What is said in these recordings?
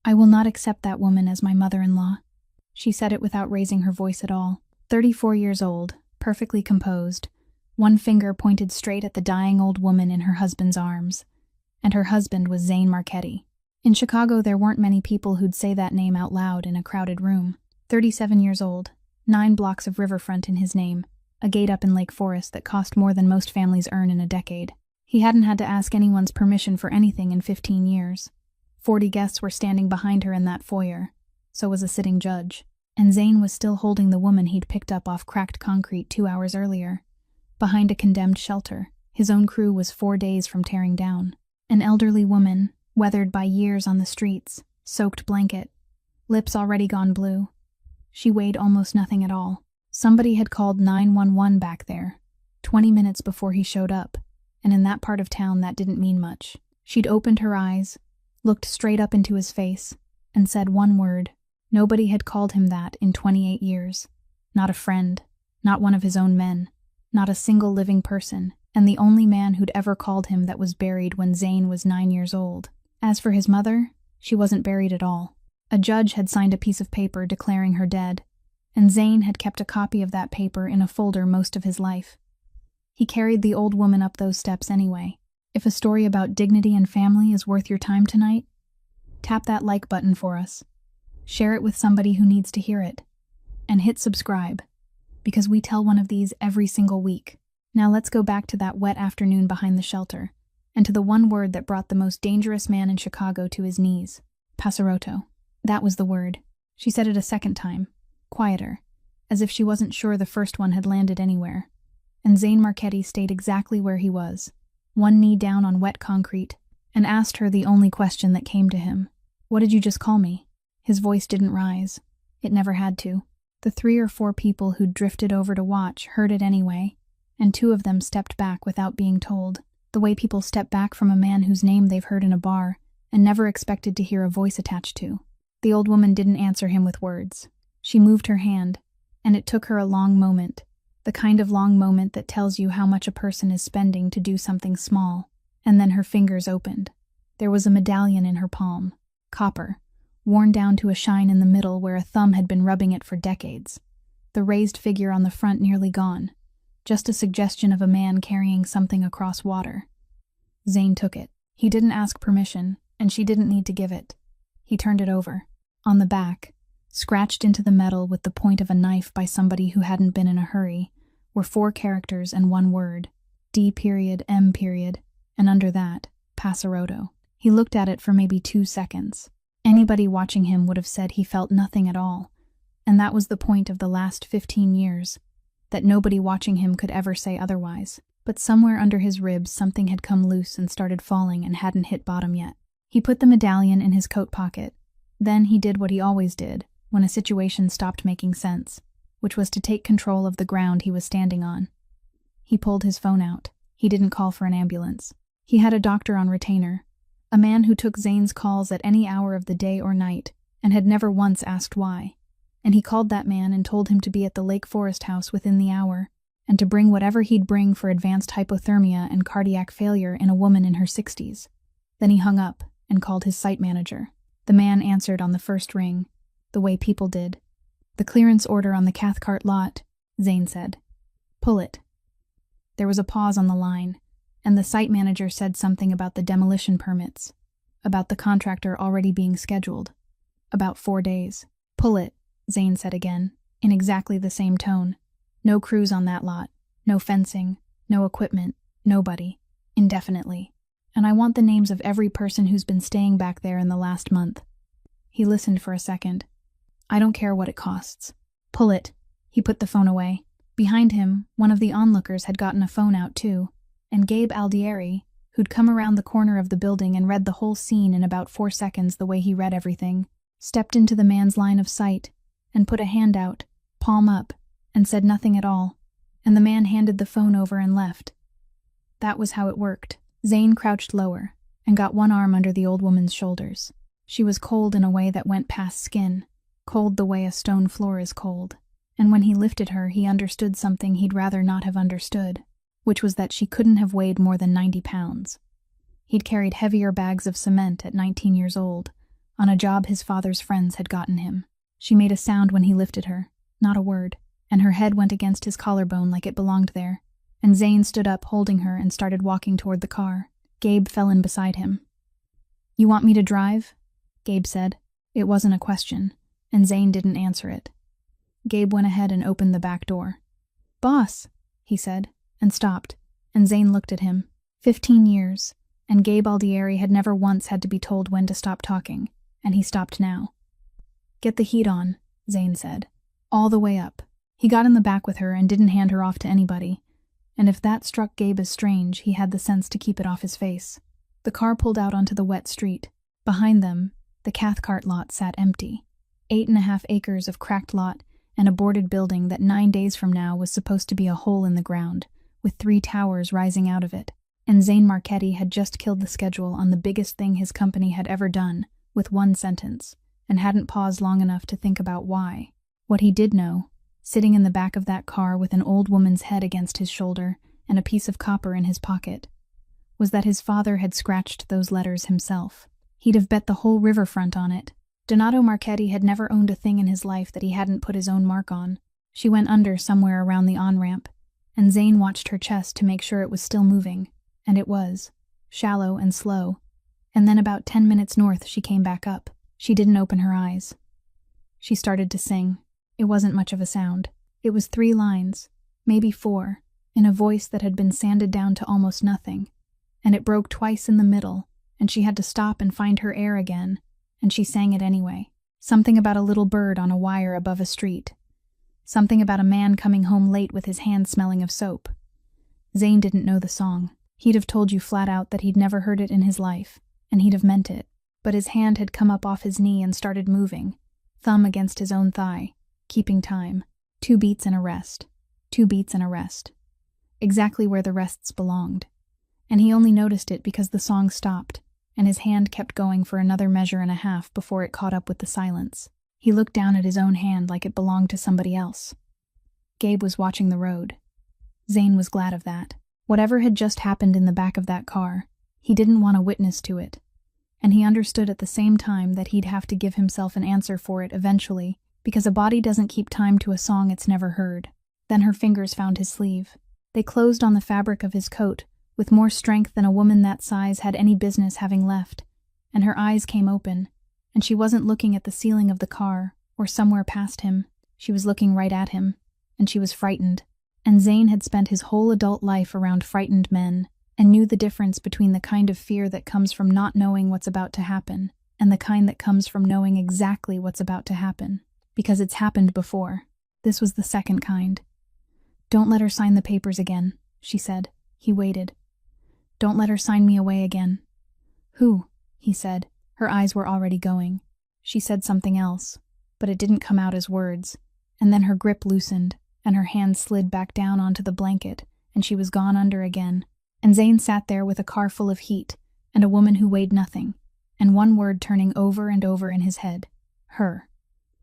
I will not accept that woman as my mother-in-law. She said it without raising her voice at all. 34 years old, perfectly composed, one finger pointed straight at the dying old woman in her husband's arms. And her husband was Zane Marchetti. In Chicago, there weren't many people who'd say that name out loud in a crowded room. 37 years old, 9 blocks of riverfront in his name, a gate up in Lake Forest that cost more than most families earn in a decade. He hadn't had to ask anyone's permission for anything in 15 years. 40 guests were standing behind her in that foyer. So was a sitting judge. And Zane was still holding the woman he'd picked up off cracked concrete 2 hours earlier. Behind a condemned shelter, his own crew was 4 days from tearing down. An elderly woman, weathered by years on the streets, soaked blanket, lips already gone blue. She weighed almost nothing at all. Somebody had called 911 back there, 20 minutes before he showed up, and in that part of town that didn't mean much. She'd opened her eyes, looked straight up into his face, and said one word. Nobody had called him that in 28 years. Not a friend, not one of his own men, not a single living person, and the only man who'd ever called him that was buried when Zane was 9 years old. As for his mother, she wasn't buried at all. A judge had signed a piece of paper declaring her dead, and Zane had kept a copy of that paper in a folder most of his life. He carried the old woman up those steps anyway. If a story about dignity and family is worth your time tonight, tap that like button for us. Share it with somebody who needs to hear it. And hit subscribe, because we tell one of these every single week. Now let's go back to that wet afternoon behind the shelter, and to the one word that brought the most dangerous man in Chicago to his knees. Passerotto. That was the word. She said it a second time, quieter, as if she wasn't sure the first one had landed anywhere. And Zane Marchetti stayed exactly where he was, one knee down on wet concrete, and asked her the only question that came to him. What did you just call me? His voice didn't rise. It never had to. The 3 or 4 people who'd drifted over to watch heard it anyway, and 2 of them stepped back without being told, the way people step back from a man whose name they've heard in a bar and never expected to hear a voice attached to. The old woman didn't answer him with words. She moved her hand, and it took her a long moment, the kind of long moment that tells you how much a person is spending to do something small, and then her fingers opened. There was a medallion in her palm, copper, worn down to a shine in the middle where a thumb had been rubbing it for decades. The raised figure on the front nearly gone, just a suggestion of a man carrying something across water. Zane took it. He didn't ask permission, and she didn't need to give it. He turned it over. On the back, scratched into the metal with the point of a knife by somebody who hadn't been in a hurry, were 4 characters and 1 word, D.M. And under that, Passerotto. He looked at it for maybe 2 seconds. Anybody watching him would have said he felt nothing at all, and that was the point of the last 15 years, that nobody watching him could ever say otherwise. But somewhere under his ribs something had come loose and started falling and hadn't hit bottom yet. He put the medallion in his coat pocket. Then he did what he always did when a situation stopped making sense, which was to take control of the ground he was standing on. He pulled his phone out. He didn't call for an ambulance. He had a doctor on retainer, a man who took Zane's calls at any hour of the day or night and had never once asked why. And he called that man and told him to be at the Lake Forest house within the hour, and to bring whatever he'd bring for advanced hypothermia and cardiac failure in a woman in her 60s. Then he hung up and called his site manager. The man answered on the first ring, the way people did. "The clearance order on the Cathcart lot," Zane said. "Pull it." There was a pause on the line, and the site manager said something about the demolition permits, about the contractor already being scheduled, about 4 days. "Pull it," Zane said again, in exactly the same tone. "No crews on that lot, no fencing, no equipment, nobody, indefinitely. And I want the names of every person who's been staying back there in the last month." He listened for a second. "I don't care what it costs. Pull it." He put the phone away. Behind him, one of the onlookers had gotten a phone out too, and Gabe Aldieri, who'd come around the corner of the building and read the whole scene in about 4 seconds the way he read everything, stepped into the man's line of sight and put a hand out, palm up, and said nothing at all, and the man handed the phone over and left. That was how it worked. Zane crouched lower and got one arm under the old woman's shoulders. She was cold in a way that went past skin, cold the way a stone floor is cold. And when he lifted her, he understood something he'd rather not have understood, which was that she couldn't have weighed more than 90 pounds. He'd carried heavier bags of cement at 19 years old, on a job his father's friends had gotten him. She made a sound when he lifted her, not a word, and her head went against his collarbone like it belonged there, and Zane stood up holding her and started walking toward the car. Gabe fell in beside him. "You want me to drive?" Gabe said. It wasn't a question, and Zane didn't answer it. Gabe went ahead and opened the back door. "Boss," he said, and stopped, and Zane looked at him. 15 years, and Gabe Aldieri had never once had to be told when to stop talking, and he stopped now. "Get the heat on," Zane said. "All the way up." He got in the back with her and didn't hand her off to anybody, and if that struck Gabe as strange, he had the sense to keep it off his face. The car pulled out onto the wet street. Behind them, the Cathcart lot sat empty. 8.5 acres of cracked lot and a boarded building that 9 days from now was supposed to be a hole in the ground, with 3 towers rising out of it. And Zane Marchetti had just killed the schedule on the biggest thing his company had ever done, with 1 sentence, and hadn't paused long enough to think about why. What he did know, sitting in the back of that car with an old woman's head against his shoulder and a piece of copper in his pocket, was that his father had scratched those letters himself. He'd have bet the whole riverfront on it. Donato Marchetti had never owned a thing in his life that he hadn't put his own mark on. She went under somewhere around the on-ramp, and Zane watched her chest to make sure it was still moving, and it was, shallow and slow. And then about 10 minutes north she came back up. She didn't open her eyes. She started to sing. It wasn't much of a sound. It was 3 lines, maybe 4, in a voice that had been sanded down to almost nothing, and it broke twice in the middle, and she had to stop and find her air again, and she sang it anyway. Something about a little bird on a wire above a street. Something about a man coming home late with his hands smelling of soap. Zane didn't know the song. He'd have told you flat out that he'd never heard it in his life, and he'd have meant it. But his hand had come up off his knee and started moving, thumb against his own thigh, keeping time. 2 beats and a rest. 2 beats and a rest. Exactly where the rests belonged. And he only noticed it because the song stopped, and his hand kept going for another measure and a half before it caught up with the silence. He looked down at his own hand like it belonged to somebody else. Gabe was watching the road. Zane was glad of that. Whatever had just happened in the back of that car, he didn't want a witness to it. And he understood at the same time that he'd have to give himself an answer for it eventually, because a body doesn't keep time to a song it's never heard. Then her fingers found his sleeve. They closed on the fabric of his coat, with more strength than a woman that size had any business having left, and her eyes came open, and she wasn't looking at the ceiling of the car, or somewhere past him. She was looking right at him, and she was frightened. And Zane had spent his whole adult life around frightened men, and knew the difference between the kind of fear that comes from not knowing what's about to happen, and the kind that comes from knowing exactly what's about to happen, because it's happened before. This was the second kind. "Don't let her sign the papers again," she said. He waited. "Don't let her sign me away again." "Who?" he said. Her eyes were already going. She said something else, but it didn't come out as words, and then her grip loosened, and her hand slid back down onto the blanket, and she was gone under again. And Zane sat there with a car full of heat, and a woman who weighed nothing, and one word turning over and over in his head. Her.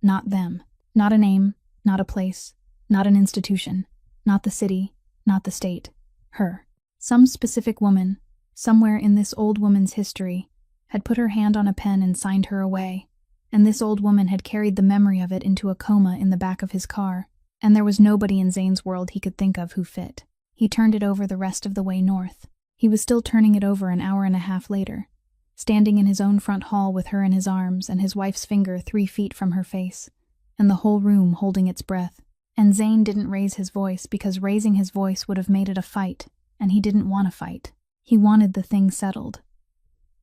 Not them. Not a name, not a place, not an institution, not the city, not the state. Her. Some specific woman, somewhere in this old woman's history, had put her hand on a pen and signed her away, and this old woman had carried the memory of it into a coma in the back of his car, and there was nobody in Zane's world he could think of who fit. He turned it over the rest of the way north. He was still turning it over an hour and a half later, standing in his own front hall with her in his arms and his wife's finger 3 feet from her face, and the whole room holding its breath. And Zane didn't raise his voice because raising his voice would have made it a fight, and he didn't want a fight. He wanted the thing settled.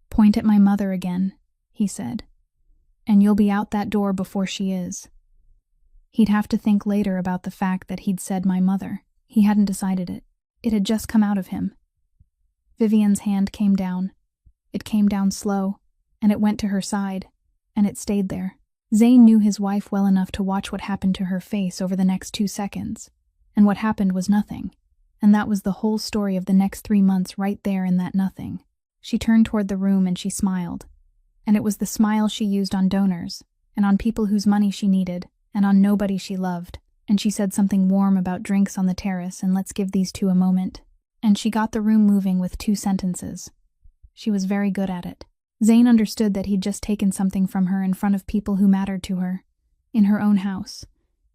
"Point at my mother again," he said, "and you'll be out that door before she is." He'd have to think later about the fact that he'd said my mother. He hadn't decided it. It had just come out of him. Vivian's hand came down. It came down slow, and it went to her side, and it stayed there. Zane knew his wife well enough to watch what happened to her face over the next 2 seconds, and what happened was nothing, and that was the whole story of the next 3 months right there in that nothing. She turned toward the room and she smiled, and it was the smile she used on donors, and on people whose money she needed, and on nobody she loved, and she said something warm about drinks on the terrace and let's give these 2 a moment, and she got the room moving with 2 sentences. She was very good at it. Zane understood that he'd just taken something from her in front of people who mattered to her, in her own house,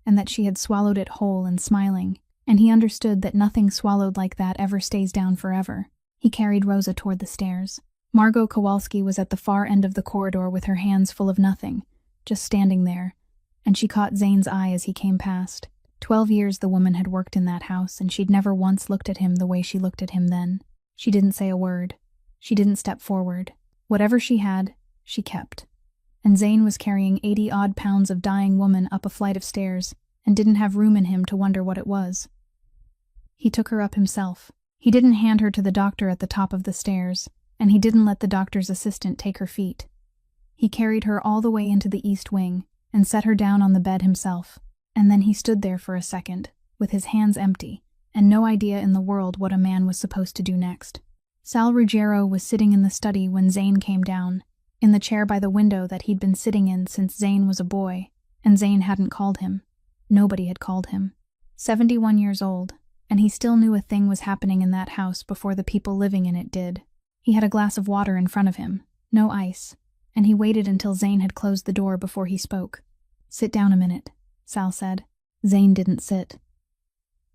and that she had swallowed it whole and smiling, and he understood that nothing swallowed like that ever stays down forever. He carried Rosa toward the stairs. Margot Kowalski was at the far end of the corridor with her hands full of nothing, just standing there, and she caught Zane's eye as he came past. 12 years the woman had worked in that house, and she'd never once looked at him the way she looked at him then. She didn't say a word. She didn't step forward. Whatever she had, she kept. And Zane was carrying 80-odd pounds of dying woman up a flight of stairs, and didn't have room in him to wonder what it was. He took her up himself. He didn't hand her to the doctor at the top of the stairs, and he didn't let the doctor's assistant take her feet. He carried her all the way into the east wing, and set her down on the bed himself. And then he stood there for a second, with his hands empty, and no idea in the world what a man was supposed to do next. Sal Ruggiero was sitting in the study when Zane came down, in the chair by the window that he'd been sitting in since Zane was a boy, and Zane hadn't called him. Nobody had called him. 71 years old, and he still knew a thing was happening in that house before the people living in it did. He had a glass of water in front of him, no ice, and he waited until Zane had closed the door before he spoke. "Sit down a minute," Sal said. Zane didn't sit.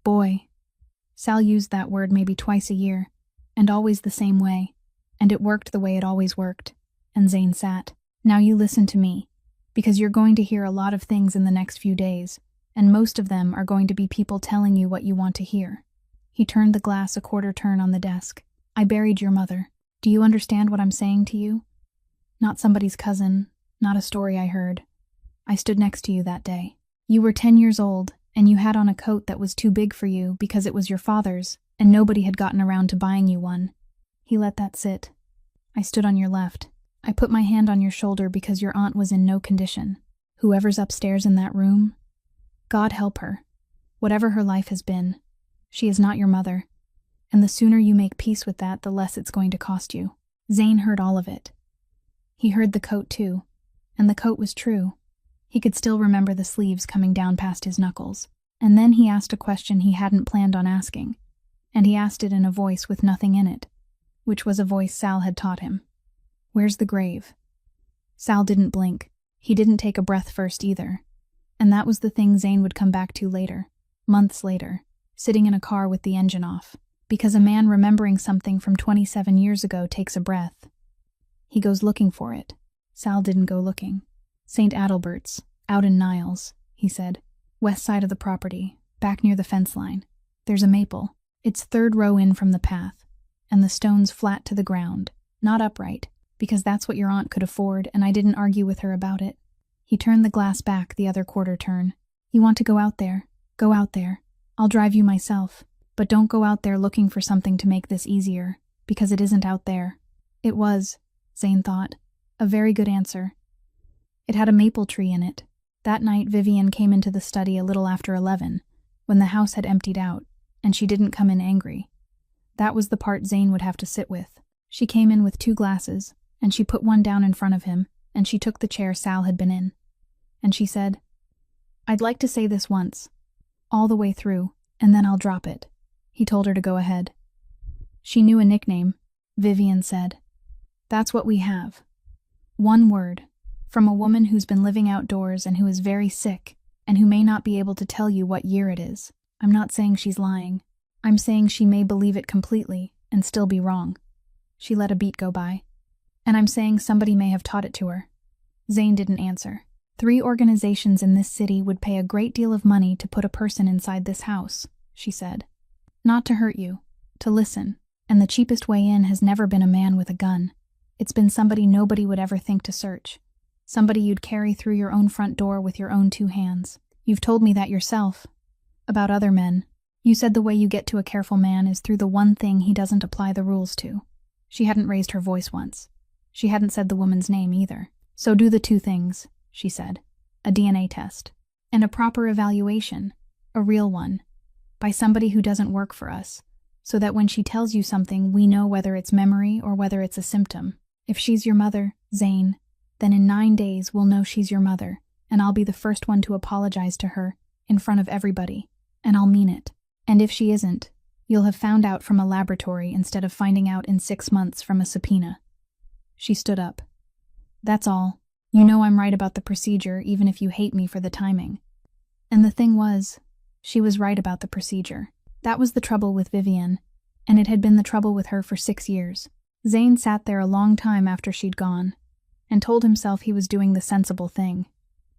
"Boy." Sal used that word maybe twice a year, and always the same way, and it worked the way it always worked, and Zane sat. "Now you listen to me, because you're going to hear a lot of things in the next few days, and most of them are going to be people telling you what you want to hear." He turned the glass a quarter turn on the desk. "I buried your mother. Do you understand what I'm saying to you? Not somebody's cousin, not a story I heard. I stood next to you that day. You were 10 years old, and you had on a coat that was too big for you because it was your father's, and nobody had gotten around to buying you one." He let that sit. "I stood on your left. I put my hand on your shoulder because your aunt was in no condition. Whoever's upstairs in that room, God help her. Whatever her life has been, she is not your mother. And the sooner you make peace with that, the less it's going to cost you." Zane heard all of it. He heard the coat too, and the coat was true. He could still remember the sleeves coming down past his knuckles. And then he asked a question he hadn't planned on asking, and he asked it in a voice with nothing in it, which was a voice Sal had taught him. "Where's the grave?" Sal didn't blink. He didn't take a breath first either. And that was the thing Zane would come back to later, months later, sitting in a car with the engine off, because a man remembering something from 27 years ago takes a breath. He goes looking for it. Sal didn't go looking. "St. Adalbert's, out in Niles," he said. "West side of the property, back near the fence line. There's a maple. It's third row in from the path, and the stone's flat to the ground, not upright, because that's what your aunt could afford, and I didn't argue with her about it." He turned the glass back the other quarter turn. "You want to go out there? Go out there. I'll drive you myself, but don't go out there looking for something to make this easier, because it isn't out there." It was, Zane thought, a very good answer. It had a maple tree in it. That night Vivian came into the study a little after 11, when the house had emptied out, and she didn't come in angry. That was the part Zane would have to sit with. She came in with 2 glasses, and she put one down in front of him, and she took the chair Sal had been in. And she said, "I'd like to say this once, all the way through, and then I'll drop it." He told her to go ahead. She knew a nickname, Vivian said. "That's what we have. One word, from a woman who's been living outdoors and who is very sick, and who may not be able to tell you what year it is. I'm not saying she's lying. I'm saying she may believe it completely and still be wrong." She let a beat go by. "And I'm saying somebody may have taught it to her." Zane didn't answer. 3 organizations in this city would pay a great deal of money to put a person inside this house," she said. "Not to hurt you, to listen, and the cheapest way in has never been a man with a gun. It's been somebody nobody would ever think to search. Somebody you'd carry through your own front door with your own 2 hands. You've told me that yourself. About other men. You said the way you get to a careful man is through the one thing he doesn't apply the rules to." She hadn't raised her voice once. She hadn't said the woman's name either. "So do the 2 things," she said. "A DNA test. And a proper evaluation, a real one, by somebody who doesn't work for us, so that when she tells you something we know whether it's memory or whether it's a symptom. If she's your mother, Zane, then in 9 days we'll know she's your mother, and I'll be the first one to apologize to her, in front of everybody, and I'll mean it. And if she isn't, you'll have found out from a laboratory instead of finding out in 6 months from a subpoena." She stood up. That's all. You know I'm right about the procedure, even if you hate me for the timing. And the thing was, she was right about the procedure. That was the trouble with Vivian, and it had been the trouble with her for 6 years. Zane sat there a long time after she'd gone, and told himself he was doing the sensible thing.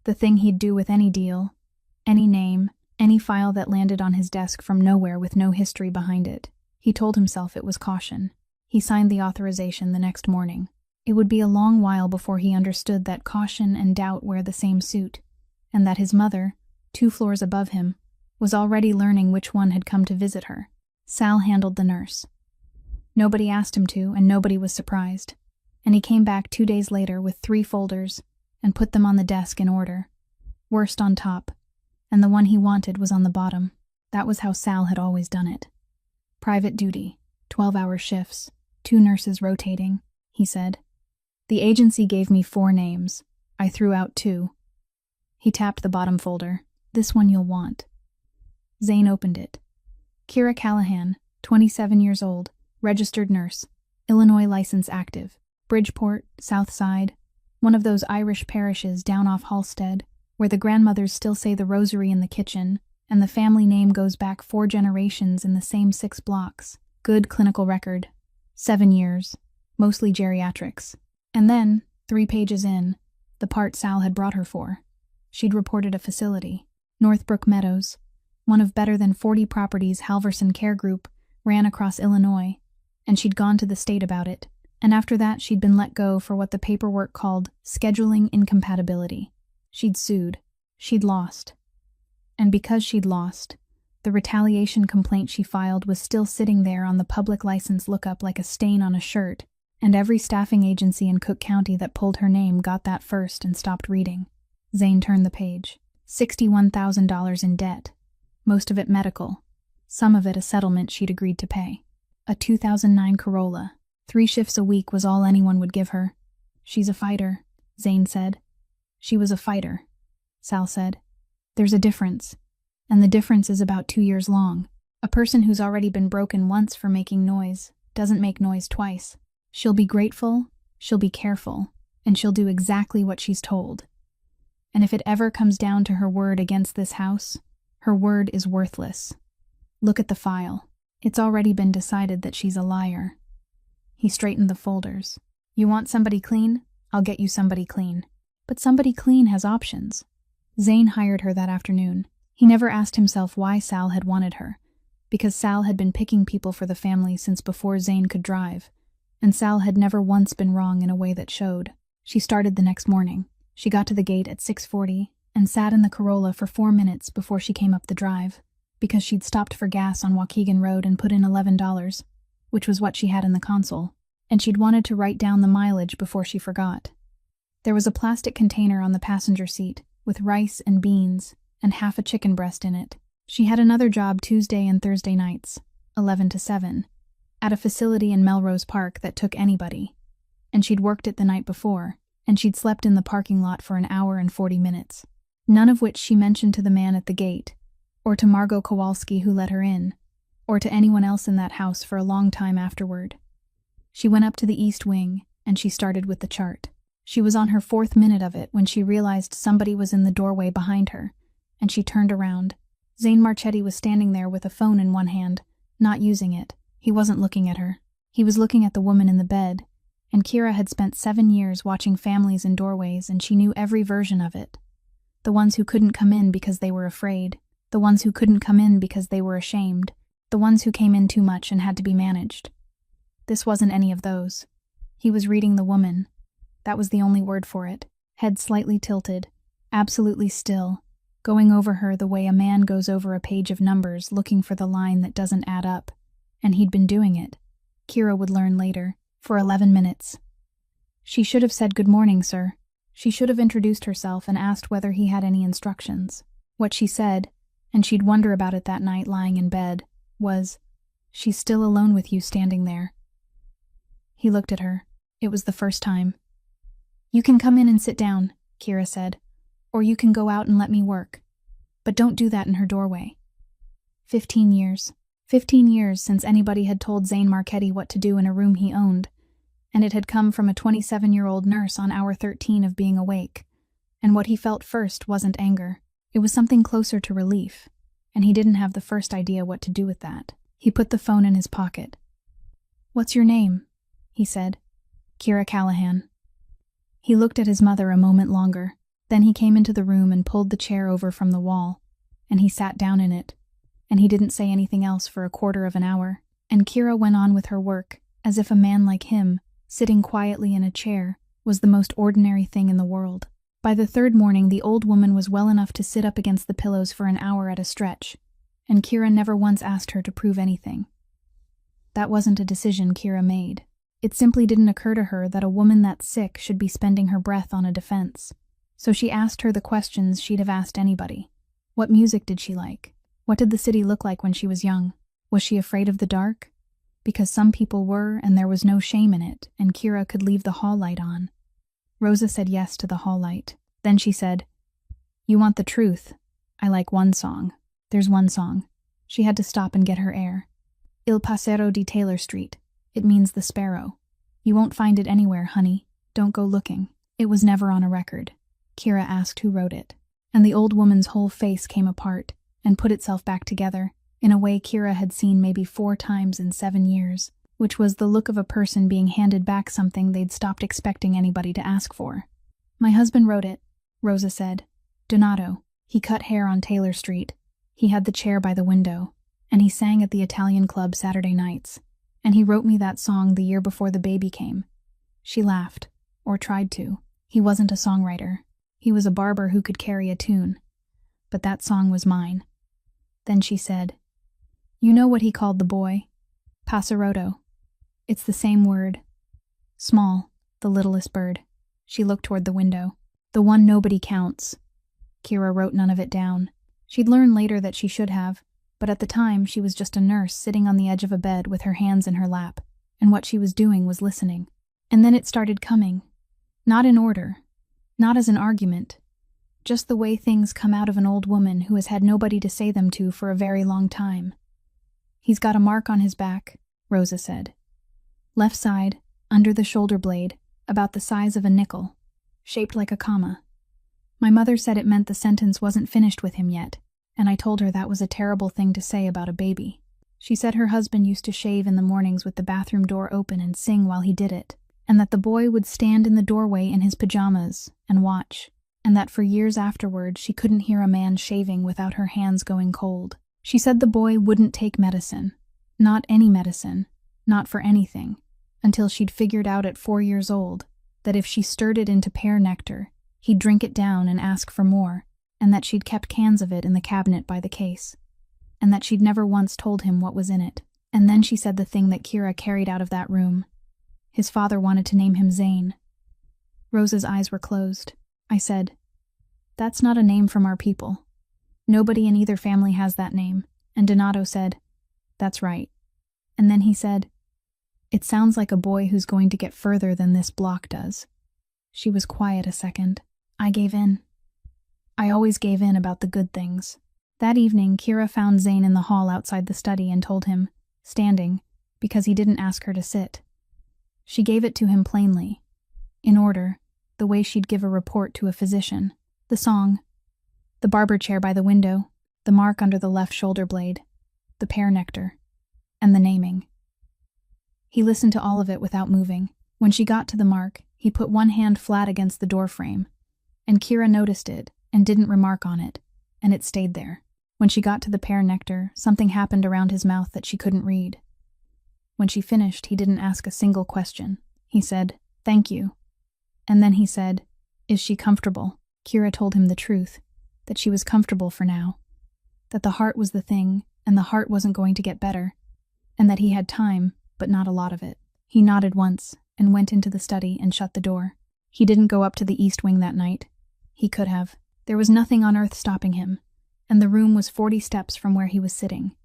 The thing he'd do with any deal, any name, any file that landed on his desk from nowhere with no history behind it. He told himself it was caution. He signed the authorization the next morning. It would be a long while before he understood that caution and doubt wear the same suit, and that his mother, 2 floors above him, was already learning which one had come to visit her. Sal handled the nurse. Nobody asked him to, and nobody was surprised. And he came back 2 days later with 3 folders and put them on the desk in order. Worst on top, and the one he wanted was on the bottom. That was how Sal had always done it. Private duty, 12-hour shifts, 2 nurses rotating, he said. The agency gave me 4 names. I threw out 2. He tapped the bottom folder. This one you'll want. Zane opened it. Kira Callahan, 27 years old, registered nurse, Illinois license active, Bridgeport, South Side, one of those Irish parishes down off Halstead, where the grandmothers still say the rosary in the kitchen, and the family name goes back 4 generations in the same 6 blocks. Good clinical record. 7 years, mostly geriatrics. And then, 3 pages in, the part Sal had brought her for. She'd reported a facility, Northbrook Meadows, one of better than 40 properties Halverson Care Group ran across Illinois, and she'd gone to the state about it, and after that she'd been let go for what the paperwork called scheduling incompatibility. She'd sued. She'd lost. And because she'd lost, the retaliation complaint she filed was still sitting there on the public license lookup like a stain on a shirt, and every staffing agency in Cook County that pulled her name got that first and stopped reading. Zane turned the page. $61,000 in debt. Most of it medical. Some of it a settlement she'd agreed to pay. A 2009 Corolla. 3 shifts a week was all anyone would give her. She's a fighter, Zane said. She was a fighter, Sal said. There's a difference. And the difference is about 2 years long. A person who's already been broken once for making noise doesn't make noise twice. She'll be grateful, she'll be careful, and she'll do exactly what she's told. And if it ever comes down to her word against this house, her word is worthless. Look at the file. It's already been decided that she's a liar. He straightened the folders. You want somebody clean? I'll get you somebody clean. But somebody clean has options. Zane hired her that afternoon. He never asked himself why Sal had wanted her, because Sal had been picking people for the family since before Zane could drive, and Sal had never once been wrong in a way that showed. She started the next morning. She got to the gate at 6:40 and sat in the Corolla for 4 minutes before she came up the drive, because she'd stopped for gas on Waukegan Road and put in $11, which was what she had in the console, and she'd wanted to write down the mileage before she forgot. There was a plastic container on the passenger seat with rice and beans and half a chicken breast in it. She had another job Tuesday and Thursday nights, 11 to 7, at a facility in Melrose Park that took anybody, and she'd worked it the night before, and she'd slept in the parking lot for an hour and 40 minutes, none of which she mentioned to the man at the gate, or to Margot Kowalski who let her in, or to anyone else in that house for a long time afterward. She went up to the East Wing, and she started with the chart. She was on her 4th minute of it when she realized somebody was in the doorway behind her, and she turned around. Zane Marchetti was standing there with a phone in one hand, not using it. He wasn't looking at her. He was looking at the woman in the bed, and Kira had spent 7 years watching families in doorways, and she knew every version of it. The ones who couldn't come in because they were afraid, the ones who couldn't come in because they were ashamed, the ones who came in too much and had to be managed. This wasn't any of those. He was reading the woman. That was the only word for it. Head slightly tilted, absolutely still, going over her the way a man goes over a page of numbers looking for the line that doesn't add up. And he'd been doing it, Kira would learn later, for 11 minutes. She should have said, "Good morning, sir." She should have introduced herself and asked whether he had any instructions. What she said, and she'd wonder about it that night lying in bed, was, "She's still alone with you standing there." He looked at her. It was the first time. "You can come in and sit down," Kira said, "or you can go out and let me work. But don't do that in her doorway." 15 years. 15 years since anybody had told Zane Marchetti what to do in a room he owned, and it had come from a 27-year-old nurse on hour 13 of being awake. And what he felt first wasn't anger. It was something closer to relief, and he didn't have the first idea what to do with that. He put the phone in his pocket. "What's your name?" he said. "Kira Callahan." He looked at his mother a moment longer. Then he came into the room and pulled the chair over from the wall, and he sat down in it, and he didn't say anything else for a quarter of an hour, and Kira went on with her work, as if a man like him, sitting quietly in a chair, was the most ordinary thing in the world. By the third morning, the old woman was well enough to sit up against the pillows for an hour at a stretch, and Kira never once asked her to prove anything. That wasn't a decision Kira made. It simply didn't occur to her that a woman that sick should be spending her breath on a defense. So she asked her the questions she'd have asked anybody. What music did she like? What did the city look like when she was young? Was she afraid of the dark? Because some people were, and there was no shame in it, and Kira could leave the hall light on. Rosa said yes to the hall light. Then she said, "You want the truth? I like one song. There's one song." She had to stop and get her air. "Il Passero di Taylor Street. It means the sparrow. You won't find it anywhere, honey. Don't go looking. It was never on a record." Kira asked who wrote it, and the old woman's whole face came apart and put itself back together in a way Kira had seen maybe 4 times in 7 years, which was the look of a person being handed back something they'd stopped expecting anybody to ask for. "My husband wrote it," Rosa said. "Donato. He cut hair on Taylor Street. He had the chair by the window, and he sang at the Italian club Saturday nights. And he wrote me that song the year before the baby came." She laughed, or tried to. "He wasn't a songwriter. He was a barber who could carry a tune. But that song was mine." Then she said, "You know what he called the boy? Passerotto. It's the same word. Small, the littlest bird." She looked toward the window. "The one nobody counts." Kira wrote none of it down. She'd learn later that she should have, but at the time she was just a nurse sitting on the edge of a bed with her hands in her lap, and what she was doing was listening. And then it started coming. Not in order. Not as an argument. Just the way things come out of an old woman who has had nobody to say them to for a very long time. "He's got a mark on his back," Rosa said. "Left side, under the shoulder blade, about the size of a nickel, shaped like a comma." My mother said it meant the sentence wasn't finished with him yet, and I told her that was a terrible thing to say about a baby. She said her husband used to shave in the mornings with the bathroom door open and sing while he did it, and that the boy would stand in the doorway in his pajamas and watch, and that for years afterward she couldn't hear a man shaving without her hands going cold. She said the boy wouldn't take medicine, not any medicine, not for anything, until she'd figured out at 4 years old that if she stirred it into pear nectar, he'd drink it down and ask for more, and that she'd kept cans of it in the cabinet by the case, and that she'd never once told him what was in it. And then she said the thing that Kira carried out of that room. His father wanted to name him Zane. Rosa's eyes were closed. I said, "That's not a name from our people. Nobody in either family has that name." And Donato said, "That's right." And then he said, "It sounds like a boy who's going to get further than this block does." She was quiet a second. I gave in. I always gave in about the good things. That evening, Kira found Zane in the hall outside the study and told him, standing, because he didn't ask her to sit. She gave it to him plainly, in order, the way she'd give a report to a physician. The song, the barber chair by the window, the mark under the left shoulder blade, the pear nectar, and the naming. He listened to all of it without moving. When she got to the mark, he put one hand flat against the door frame, and Kira noticed it and didn't remark on it, and it stayed there. When she got to the pear nectar, something happened around his mouth that she couldn't read. When she finished, he didn't ask a single question. He said, "Thank you." And then he said, "Is she comfortable?" Kira told him the truth, that she was comfortable for now, that the heart was the thing, and the heart wasn't going to get better, and that he had time, but not a lot of it. He nodded once, and went into the study and shut the door. He didn't go up to the east wing that night. He could have. There was nothing on earth stopping him, and the room was 40 steps from where he was sitting,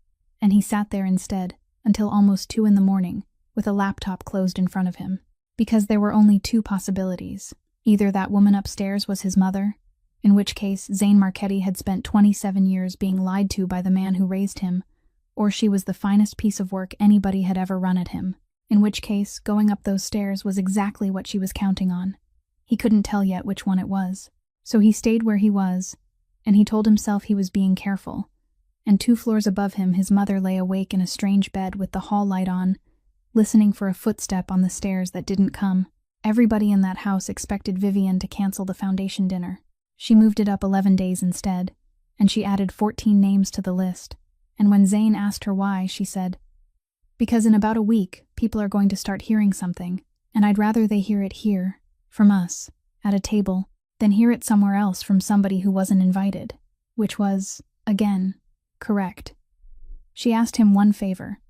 and he sat there instead, until almost 2 in the morning, with a laptop closed in front of him. Because there were only 2 possibilities. Either that woman upstairs was his mother, in which case Zane Marchetti had spent 27 years being lied to by the man who raised him, or she was the finest piece of work anybody had ever run at him. in which case going up those stairs was exactly what she was counting on. He couldn't tell yet which one it was. So he stayed where he was, and he told himself he was being careful. And 2 floors above him, his mother lay awake in a strange bed with the hall light on, listening for a footstep on the stairs that didn't come. Everybody in that house expected Vivian to cancel the foundation dinner. She moved it up 11 days instead, and she added 14 names to the list. And when Zane asked her why, she said, "Because in about a week, people are going to start hearing something, and I'd rather they hear it here, from us, at a table, than hear it somewhere else from somebody who wasn't invited," which was, again, correct. She asked him one favor.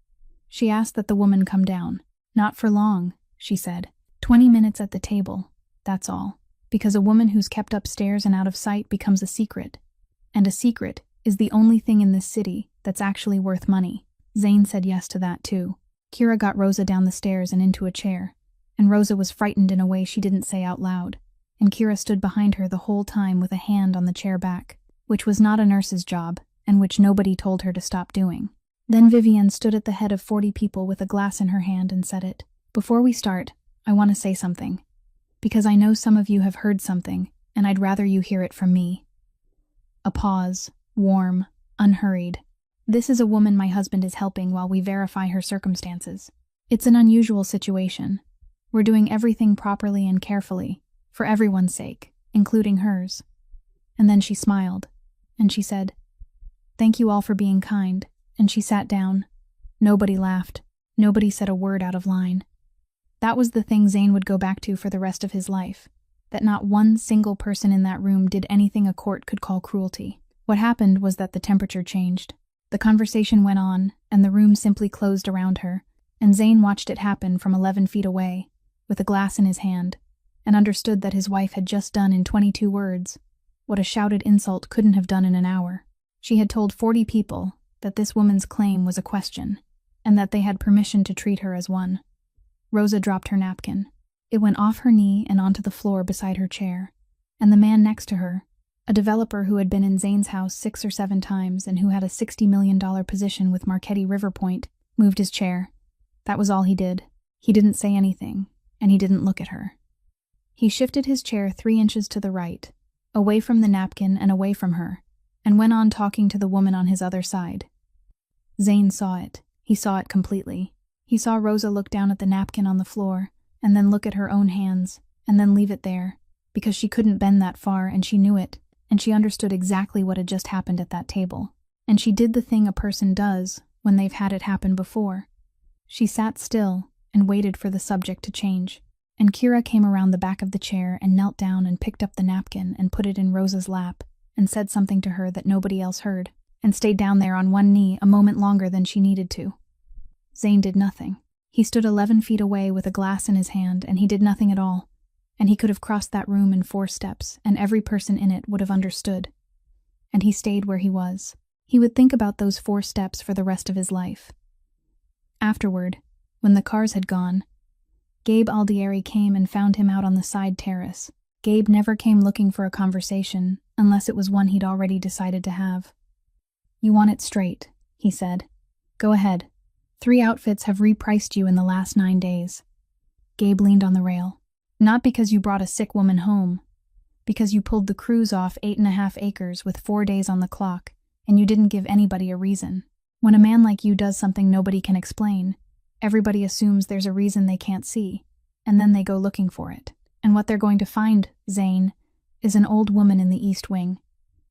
She asked that the woman come down. "Not for long," she said. 20 minutes at the table, that's all. Because a woman who's kept upstairs and out of sight becomes a secret. And a secret is the only thing in this city that's actually worth money. Zane said yes to that too. Kira got Rosa down the stairs and into a chair, and Rosa was frightened in a way she didn't say out loud, and Kira stood behind her the whole time with a hand on the chair back, which was not a nurse's job, and which nobody told her to stop doing. Then Vivian stood at the head of 40 people with a glass in her hand and said it. "Before we start, I want to say something, because I know some of you have heard something, and I'd rather you hear it from me." A pause, warm, unhurried. "This is a woman my husband is helping while we verify her circumstances. It's an unusual situation. We're doing everything properly and carefully, for everyone's sake, including hers." And then she smiled, and she said, "Thank you all for being kind," and she sat down. Nobody laughed. Nobody said a word out of line. That was the thing Zane would go back to for the rest of his life, that not one single person in that room did anything a court could call cruelty. What happened was that the temperature changed. The conversation went on, and the room simply closed around her, and Zane watched it happen from 11 feet away, with a glass in his hand, and understood that his wife had just done in 22 words what a shouted insult couldn't have done in an hour. She had told 40 people that this woman's claim was a question, and that they had permission to treat her as one. Rosa dropped her napkin. It went off her knee and onto the floor beside her chair, and the man next to her, a developer who had been in Zane's house 6 or 7 times and who had a $60 million position with Marquette River Point, moved his chair. That was all he did. He didn't say anything, and he didn't look at her. He shifted his chair 3 inches to the right, away from the napkin and away from her, and went on talking to the woman on his other side. Zane saw it. He saw it completely. He saw Rosa look down at the napkin on the floor, and then look at her own hands, and then leave it there, because she couldn't bend that far, and she knew it, and she understood exactly what had just happened at that table. And she did the thing a person does when they've had it happen before. She sat still and waited for the subject to change, and Kira came around the back of the chair and knelt down and picked up the napkin and put it in Rosa's lap, and said something to her that nobody else heard, and stayed down there on one knee a moment longer than she needed to. Zane did nothing. He stood 11 feet away with a glass in his hand, and he did nothing at all. And he could have crossed that room in 4 steps, and every person in it would have understood. And he stayed where he was. He would think about those 4 steps for the rest of his life. Afterward, when the cars had gone, Gabe Aldieri came and found him out on the side terrace. Gabe never came looking for a conversation, unless it was one he'd already decided to have. "You want it straight," he said. "Go ahead. 3 outfits have repriced you in the last 9 days. Gabe leaned on the rail. "Not because you brought a sick woman home. Because you pulled the cruise off 8.5 acres with 4 days on the clock, and you didn't give anybody a reason. When a man like you does something nobody can explain, everybody assumes there's a reason they can't see, and then they go looking for it. And what they're going to find, Zane, is an old woman in the East Wing."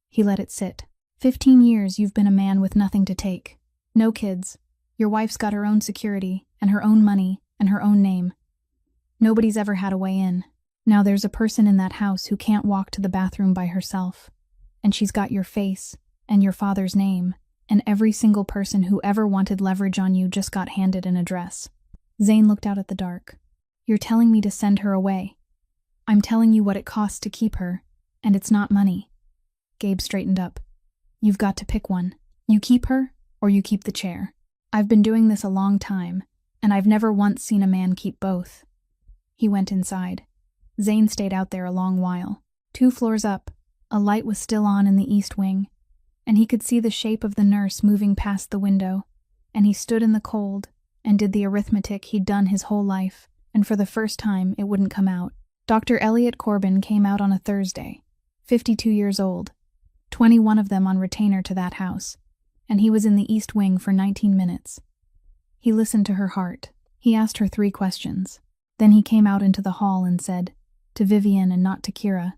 He let it sit. 15 years you've been a man with nothing to take. No kids. Your wife's got her own security, and her own money, and her own name. Nobody's ever had a way in. Now there's a person in that house who can't walk to the bathroom by herself. And she's got your face, and your father's name, and every single person who ever wanted leverage on you just got handed an address. Zane looked out at the dark. "You're telling me to send her away. I'm telling you what it costs to keep her, and it's not money." Gabe straightened up. "You've got to pick one. You keep her, or you keep the chair. I've been doing this a long time, and I've never once seen a man keep both." He went inside. Zane stayed out there a long while. 2 floors up, a light was still on in the East Wing, and he could see the shape of the nurse moving past the window, and he stood in the cold, and did the arithmetic he'd done his whole life, and for the first time it wouldn't come out. Dr. Elliot Corbin came out on a Thursday, 52 years old, 21 of them on retainer to that house, and he was in the East Wing for 19 minutes. He listened to her heart. He asked her 3 questions. Then he came out into the hall and said, to Vivian and not to Kira,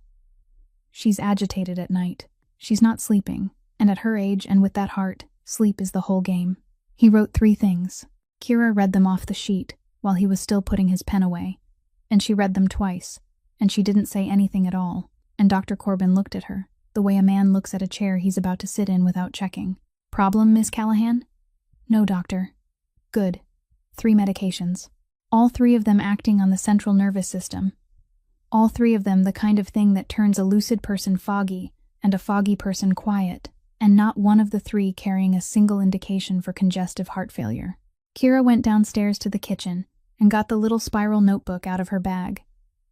"She's agitated at night. She's not sleeping, and at her age and with that heart, sleep is the whole game." He wrote 3 things. Kira read them off the sheet while he was still putting his pen away, and she read them twice, and she didn't say anything at all, and Dr. Corbin looked at her, the way a man looks at a chair he's about to sit in without checking. "Problem, Miss Callahan?" "No, doctor." "Good. 3 medications. All 3 of them acting on the central nervous system. All 3 of them the kind of thing that turns a lucid person foggy and a foggy person quiet, and not one of the 3 carrying a single indication for congestive heart failure." Kira went downstairs to the kitchen and got the little spiral notebook out of her bag,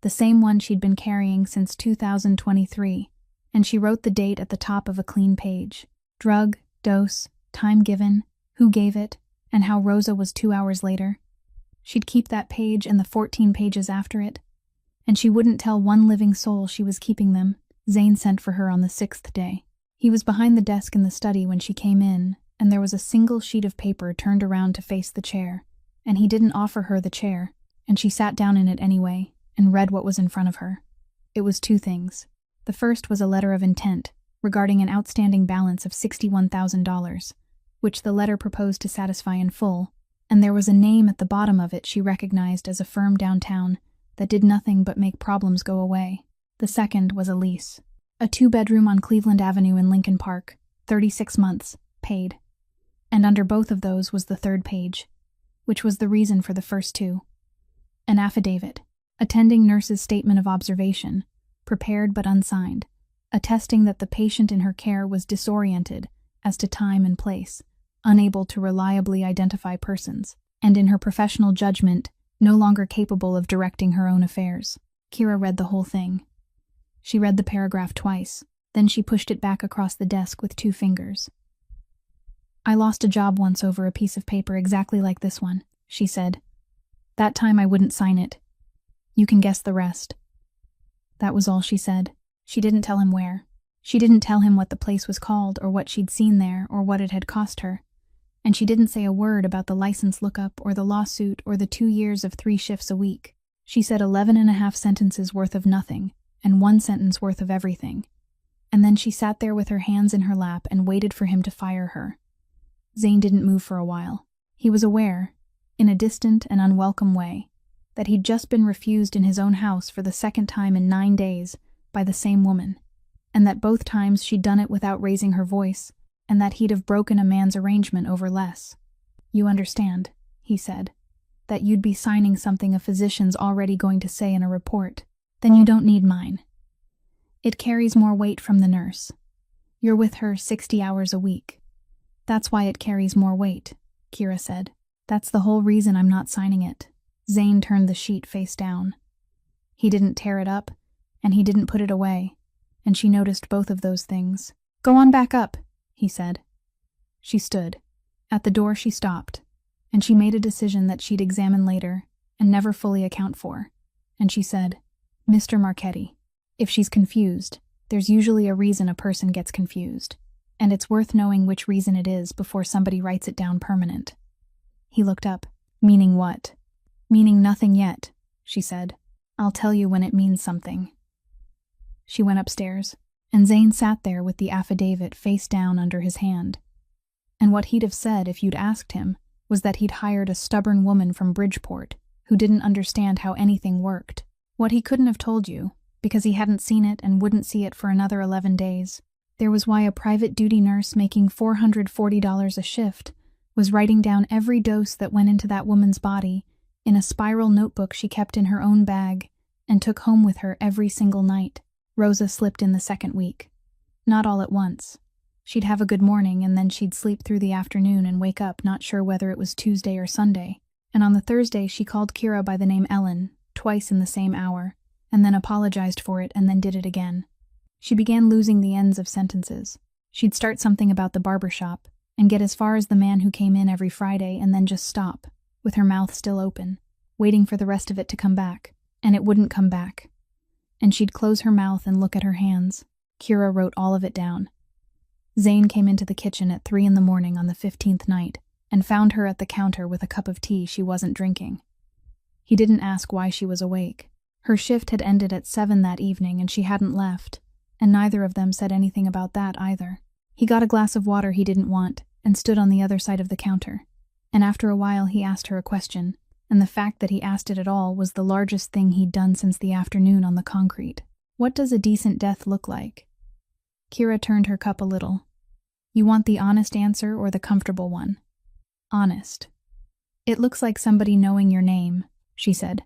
the same one she'd been carrying since 2023, and she wrote the date at the top of a clean page. Drug, dose, time given, who gave it, and how Rosa was 2 hours later. She'd keep that page and the 14 pages after it, and she wouldn't tell one living soul she was keeping them. Zane sent for her on the 6th day. He was behind the desk in the study when she came in, and there was a single sheet of paper turned around to face the chair, and he didn't offer her the chair, and she sat down in it anyway, and read what was in front of her. It was 2 things. The first was a letter of intent regarding an outstanding balance of $61,000, which the letter proposed to satisfy in full, and there was a name at the bottom of it she recognized as a firm downtown that did nothing but make problems go away. The second was a lease. A 2-bedroom on Cleveland Avenue in Lincoln Park, 36 months, paid. And under both of those was the 3rd page, which was the reason for the first 2. An affidavit, attending nurse's statement of observation, prepared but unsigned, attesting that the patient in her care was disoriented as to time and place, unable to reliably identify persons, and in her professional judgment, no longer capable of directing her own affairs. Kira read the whole thing. She read the paragraph twice, then she pushed it back across the desk with 2 fingers. "I lost a job once over a piece of paper exactly like this one," she said. "That time I wouldn't sign it. You can guess the rest." That was all she said. She didn't tell him where. She didn't tell him what the place was called or what she'd seen there or what it had cost her. And she didn't say a word about the license lookup or the lawsuit or the 2 years of 3 shifts a week. She said 11.5 sentences worth of nothing and 1 sentence worth of everything. And then she sat there with her hands in her lap and waited for him to fire her. Zane didn't move for a while. He was aware, in a distant and unwelcome way, that he'd just been refused in his own house for the 2nd time in 9 days by the same woman, and that both times she'd done it without raising her voice, and that he'd have broken a man's arrangement over less. "You understand," he said, "that you'd be signing something a physician's already going to say in a report. Then you don't need mine. It carries more weight from the nurse. You're with her 60 hours a week. That's why it carries more weight," Kira said. "That's the whole reason I'm not signing it." Zane turned the sheet face down. He didn't tear it up, and he didn't put it away, and she noticed both of those things. "Go on back up," he said. She stood. At the door she stopped, and she made a decision that she'd examine later and never fully account for, and she said, "Mr. Marchetti, if she's confused, there's usually a reason a person gets confused, and it's worth knowing which reason it is before somebody writes it down permanent." He looked up. "Meaning what?" "Meaning nothing yet," she said. "I'll tell you when it means something." She went upstairs, and Zane sat there with the affidavit face down under his hand. And what he'd have said if you'd asked him was that he'd hired a stubborn woman from Bridgeport who didn't understand how anything worked. What he couldn't have told you, because he hadn't seen it and wouldn't see it for another 11 days, there was why a private duty nurse making $440 a shift was writing down every dose that went into that woman's body in a spiral notebook she kept in her own bag and took home with her every single night. Rosa slipped in the 2nd week. Not all at once. She'd have a good morning and then she'd sleep through the afternoon and wake up not sure whether it was Tuesday or Sunday. And on the Thursday she called Kira by the name Ellen, twice in the same hour, and then apologized for it and then did it again. She began losing the ends of sentences. She'd start something about the barber shop and get as far as the man who came in every Friday and then just stop. with her mouth still open, waiting for the rest of it to come back, and it wouldn't come back. And she'd close her mouth and look at her hands. Kira wrote all of it down. Zane came into the kitchen at 3 a.m. on the 15th night and found her at the counter with a cup of tea she wasn't drinking. He didn't ask why she was awake. Her shift had ended at 7 that evening and she hadn't left, and neither of them said anything about that either. He got a glass of water he didn't want and stood on the other side of the counter. And after a while he asked her a question, and the fact that he asked it at all was the largest thing he'd done since the afternoon on the concrete. What does a decent death look like? Kira turned her cup a little. You want the honest answer or the comfortable one? Honest. It looks like somebody knowing your name, she said.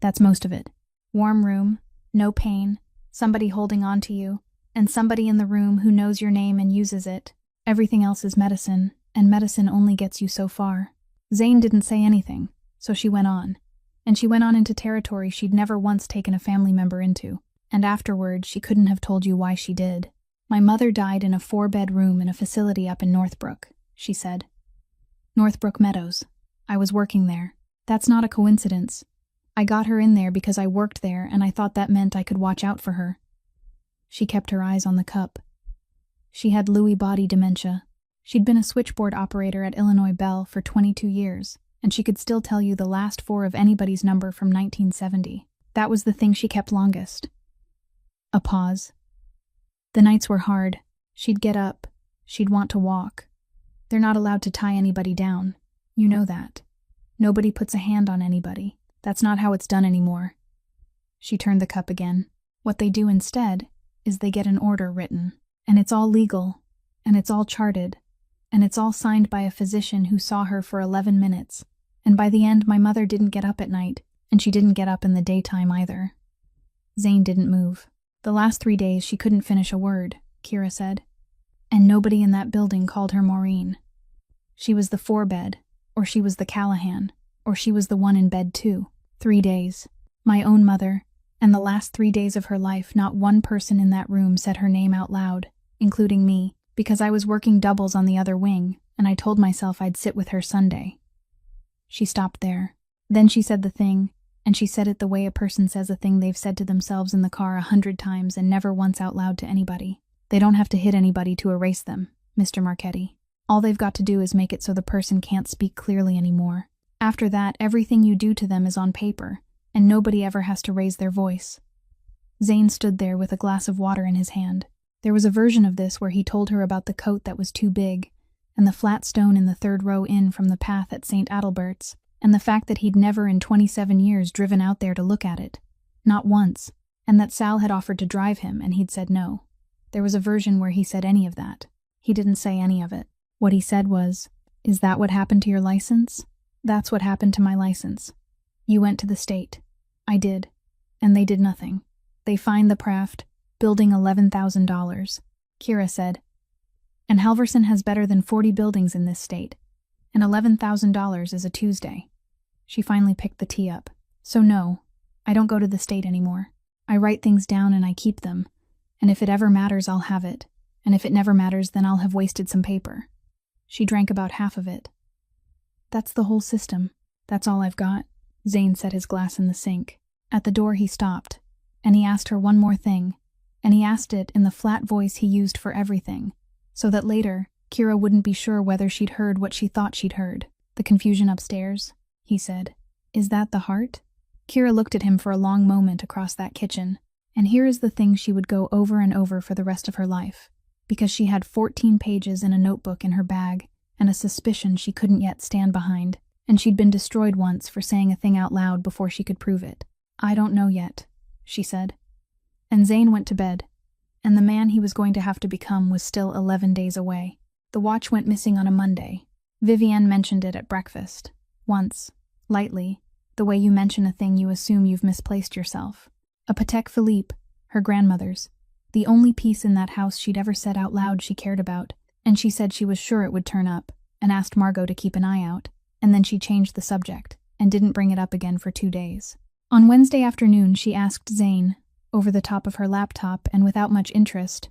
That's most of it. Warm room, no pain, somebody holding on to you, and somebody in the room who knows your name and uses it. Everything else is medicine, and medicine only gets you so far. Zane didn't say anything, so she went on. And she went on into territory she'd never once taken a family member into, and afterward she couldn't have told you why she did. My mother died in a 4-bed room in a facility up in Northbrook, she said. Northbrook Meadows. I was working there. That's not a coincidence. I got her in there because I worked there and I thought that meant I could watch out for her. She kept her eyes on the cup. She had Lewy body dementia. She'd been a switchboard operator at Illinois Bell for 22 years, and she could still tell you the last 4 of anybody's number from 1970. That was the thing she kept longest. A pause. The nights were hard. She'd get up. She'd want to walk. They're not allowed to tie anybody down. You know that. Nobody puts a hand on anybody. That's not how it's done anymore. She turned the cup again. What they do instead is they get an order written. And it's all legal. And it's all charted. And it's all signed by a physician who saw her for 11 minutes. And by the end, my mother didn't get up at night. And she didn't get up in the daytime either. Zane didn't move. The last 3 days she couldn't finish a word, Kira said. And nobody in that building called her Maureen. She was the 4-bed, or she was the Callahan, or she was the one in bed too. 3 days. My own mother, and the last 3 days of her life not one person in that room said her name out loud, including me, because I was working doubles on the other wing, and I told myself I'd sit with her Sunday. She stopped there. Then she said the thing, and she said it the way a person says a thing they've said to themselves in the car 100 times and never once out loud to anybody. They don't have to hit anybody to erase them, Mr. Marchetti. All they've got to do is make it so the person can't speak clearly anymore. After that, everything you do to them is on paper, and nobody ever has to raise their voice. Zane stood there with a glass of water in his hand. There was a version of this where he told her about the coat that was too big, and the flat stone in the 3rd row in from the path at St. Adalbert's, and the fact that he'd never in 27 years driven out there to look at it. Not once. And that Sal had offered to drive him, and he'd said no. There was a version where he said any of that. He didn't say any of it. What he said was, "Is that what happened to your license?" "That's what happened to my license. You went to the state." "I did. And they did nothing. They fined the Praft, building $11,000, Kira said. And Halverson has better than 40 buildings in this state. And $11,000 is a Tuesday. She finally picked the tea up. "So no, I don't go to the state anymore. I write things down and I keep them. And if it ever matters, I'll have it. And if it never matters, then I'll have wasted some paper." She drank about half of it. "That's the whole system. That's all I've got." Zane set his glass in the sink. At the door he stopped, and he asked her one more thing, and he asked it in the flat voice he used for everything, so that later Kira wouldn't be sure whether she'd heard what she thought she'd heard. "The confusion upstairs," he said. "Is that the heart?" Kira looked at him for a long moment across that kitchen, and here is the thing she would go over and over for the rest of her life, because she had 14 pages in a notebook in her bag, and a suspicion she couldn't yet stand behind, and she'd been destroyed once for saying a thing out loud before she could prove it. "I don't know yet," she said. And Zane went to bed, and the man he was going to have to become was still 11 days away. The watch went missing on a Monday. Vivienne mentioned it at breakfast. Once, lightly, the way you mention a thing you assume you've misplaced yourself. A Patek Philippe, her grandmother's, the only piece in that house she'd ever said out loud she cared about, and she said she was sure it would turn up, and asked Margot to keep an eye out, and then she changed the subject, and didn't bring it up again for 2 days. On Wednesday afternoon she asked Zane, over the top of her laptop and without much interest,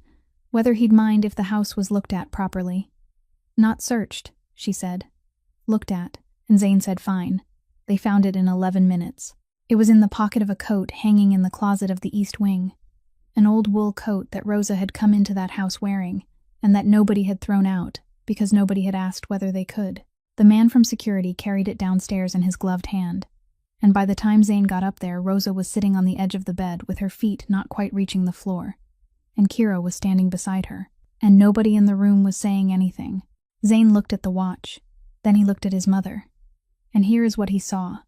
whether he'd mind if the house was looked at properly. "Not searched," she said. "Looked at. and Zane said fine. They found it in 11 minutes. It was in the pocket of a coat hanging in the closet of the east wing. An old wool coat that Rosa had come into that house wearing, and that nobody had thrown out, because nobody had asked whether they could. The man from security carried it downstairs in his gloved hand, and by the time Zane got up there, Rosa was sitting on the edge of the bed with her feet not quite reaching the floor, and Kira was standing beside her, and nobody in the room was saying anything. Zane looked at the watch, then he looked at his mother, and here is what he saw,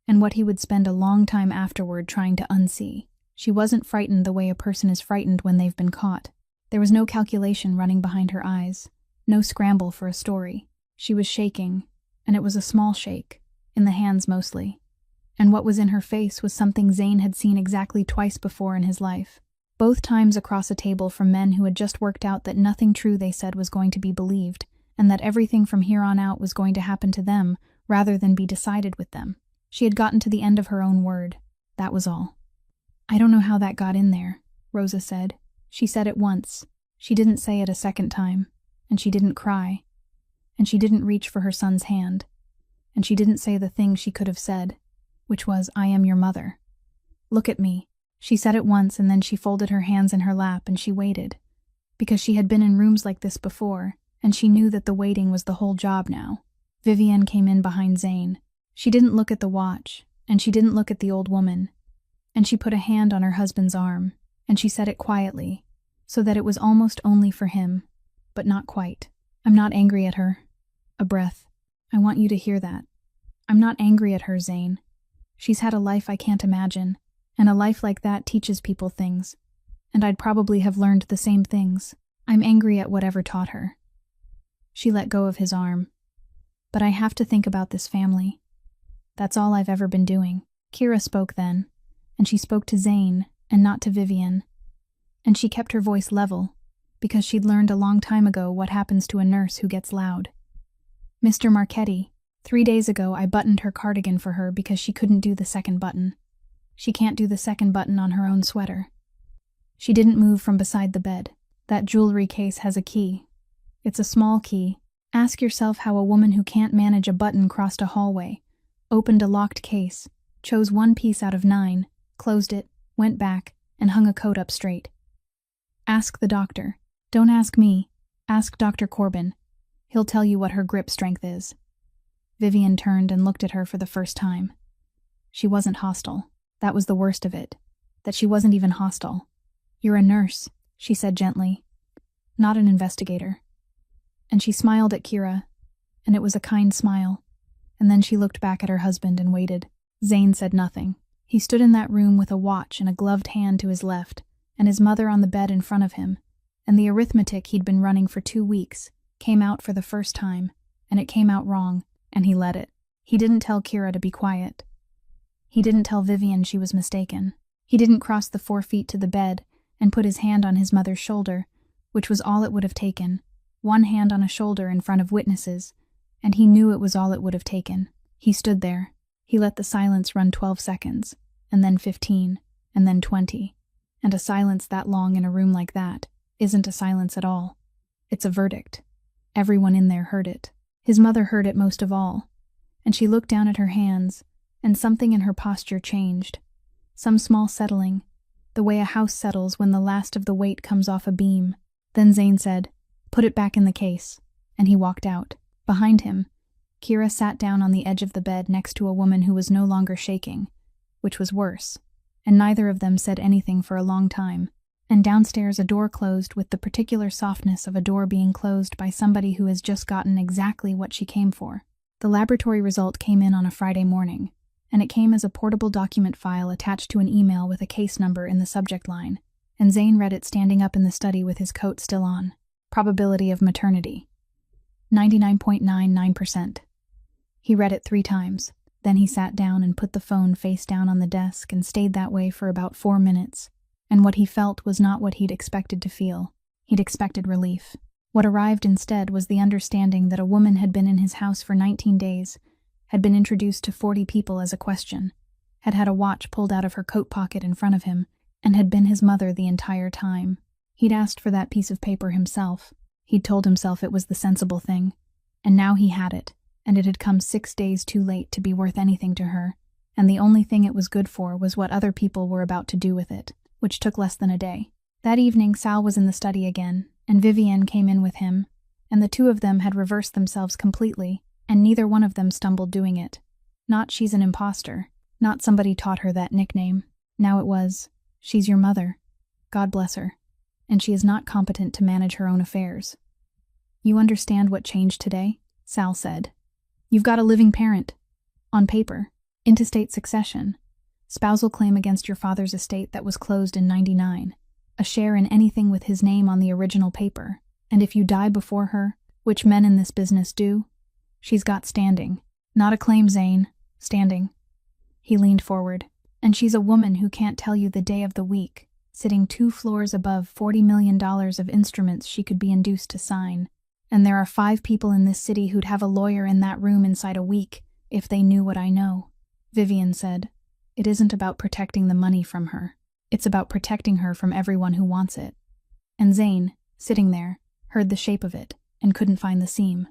and what he would spend a long time afterward trying to unsee. She wasn't frightened the way a person is frightened when they've been caught. There was no calculation running behind her eyes, no scramble for a story. She was shaking, and it was a small shake, in the hands mostly. And what was in her face was something Zane had seen exactly twice before in his life. Both times across a table from men who had just worked out that nothing true they said was going to be believed, and that everything from here on out was going to happen to them rather than be decided with them. She had gotten to the end of her own word. That was all. "I don't know how that got in there," Rosa said. She said it once. She didn't say it a second time. And she didn't cry. And she didn't reach for her son's hand. And she didn't say the thing she could have said, which was, "I am your mother. Look at me." She said it once, and then she folded her hands in her lap and she waited. Because she had been in rooms like this before, and she knew that the waiting was the whole job now. Vivienne came in behind Zane. She didn't look at the watch, and she didn't look at the old woman. And she put a hand on her husband's arm, and she said it quietly, so that it was almost only for him, but not quite. "I'm not angry at her." A breath. "I want you to hear that. I'm not angry at her, Zane. She's had a life I can't imagine, and a life like that teaches people things, and I'd probably have learned the same things. I'm angry at whatever taught her." She let go of his arm. "But I have to think about this family. That's all I've ever been doing." Kira spoke then, and she spoke to Zane and not to Vivienne. And she kept her voice level, because she'd learned a long time ago what happens to a nurse who gets loud. "Mr. Marchetti, 3 days ago I buttoned her cardigan for her because she couldn't do the second button. She can't do the second button on her own sweater. She didn't move from beside the bed. That jewelry case has a key. It's a small key. Ask yourself how a woman who can't manage a button crossed a hallway, opened a locked case, chose one piece out of 9, closed it, went back, and hung a coat up straight. Ask the doctor. Don't ask me. Ask Dr. Corbin. He'll tell you what her grip strength is." Vivienne turned and looked at her for the first time. She wasn't hostile. That was the worst of it. That she wasn't even hostile. "You're a nurse," she said gently. "Not an investigator." And she smiled at Kira, and it was a kind smile. And then she looked back at her husband and waited. Zane said nothing. He stood in that room with a watch and a gloved hand to his left, and his mother on the bed in front of him, and the arithmetic he'd been running for 2 weeks came out for the first time, and it came out wrong, and he let it. He didn't tell Kira to be quiet. He didn't tell Vivienne she was mistaken. He didn't cross the 4 feet to the bed and put his hand on his mother's shoulder, which was all it would have taken. One hand on a shoulder in front of witnesses, and he knew it was all it would have taken. He stood there. He let the silence run 12 seconds, and then 15, and then 20. And a silence that long in a room like that isn't a silence at all. It's a verdict. Everyone in there heard it. His mother heard it most of all, and she looked down at her hands, and something in her posture changed. Some small settling, the way a house settles when the last of the weight comes off a beam. Then Zane said, "Put it back in the case," and he walked out. Behind him, Kira sat down on the edge of the bed next to a woman who was no longer shaking, which was worse, and neither of them said anything for a long time. And downstairs a door closed with the particular softness of a door being closed by somebody who has just gotten exactly what she came for. The laboratory result came in on a Friday morning, and it came as a portable document file attached to an email with a case number in the subject line, and Zane read it standing up in the study with his coat still on. Probability of maternity. 99.99%. He read it 3 times. Then he sat down and put the phone face down on the desk and stayed that way for about 4 minutes. And what he felt was not what he'd expected to feel. He'd expected relief. What arrived instead was the understanding that a woman had been in his house for 19 days, had been introduced to 40 people as a question, had had a watch pulled out of her coat pocket in front of him, and had been his mother the entire time. He'd asked for that piece of paper himself. He'd told himself it was the sensible thing. And now he had it. and it had come 6 days too late to be worth anything to her, and the only thing it was good for was what other people were about to do with it, which took less than a day. That evening, Sal was in the study again, and Vivienne came in with him, and the two of them had reversed themselves completely, and neither one of them stumbled doing it. Not she's an imposter, not somebody taught her that nickname. Now it was, she's your mother. God bless her. And she is not competent to manage her own affairs. You understand what changed today? Sal said. You've got a living parent. On paper. Intestate succession. Spousal claim against your father's estate that was closed in '99. A share in anything with his name on the original paper. And if you die before her, which men in this business do, she's got standing. Not a claim, Zane. Standing. He leaned forward. And she's a woman who can't tell you the day of the week, sitting 2 floors above $40 million of instruments she could be induced to sign. And there are 5 people in this city who'd have a lawyer in that room inside a week, if they knew what I know. Vivienne said, it isn't about protecting the money from her. It's about protecting her from everyone who wants it. And Zane, sitting there, heard the shape of it, and couldn't find the seam.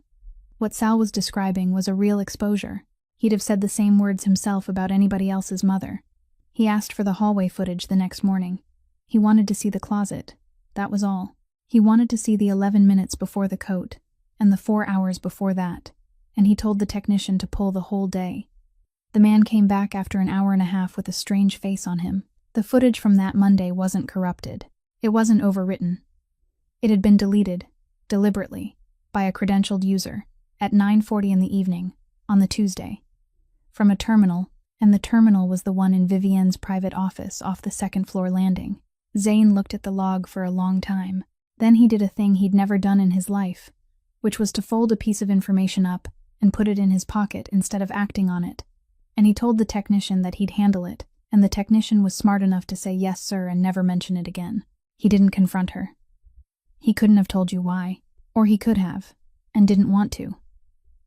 What Sal was describing was a real exposure. He'd have said the same words himself about anybody else's mother. He asked for the hallway footage the next morning. He wanted to see the closet. That was all. He wanted to see the 11 minutes before the coat, and the 4 hours before that, and he told the technician to pull the whole day. The man came back after an hour and a half with a strange face on him. The footage from that Monday wasn't corrupted. It wasn't overwritten. It had been deleted, deliberately, by a credentialed user, at 9:40 in the evening, on the Tuesday, from a terminal, and the terminal was the one in Vivienne's private office off the 2nd floor landing. Zane looked at the log for a long time. Then he did a thing he'd never done in his life, which was to fold a piece of information up and put it in his pocket instead of acting on it. And he told the technician that he'd handle it, and the technician was smart enough to say yes, sir, and never mention it again. He didn't confront her. He couldn't have told you why, or he could have, and didn't want to,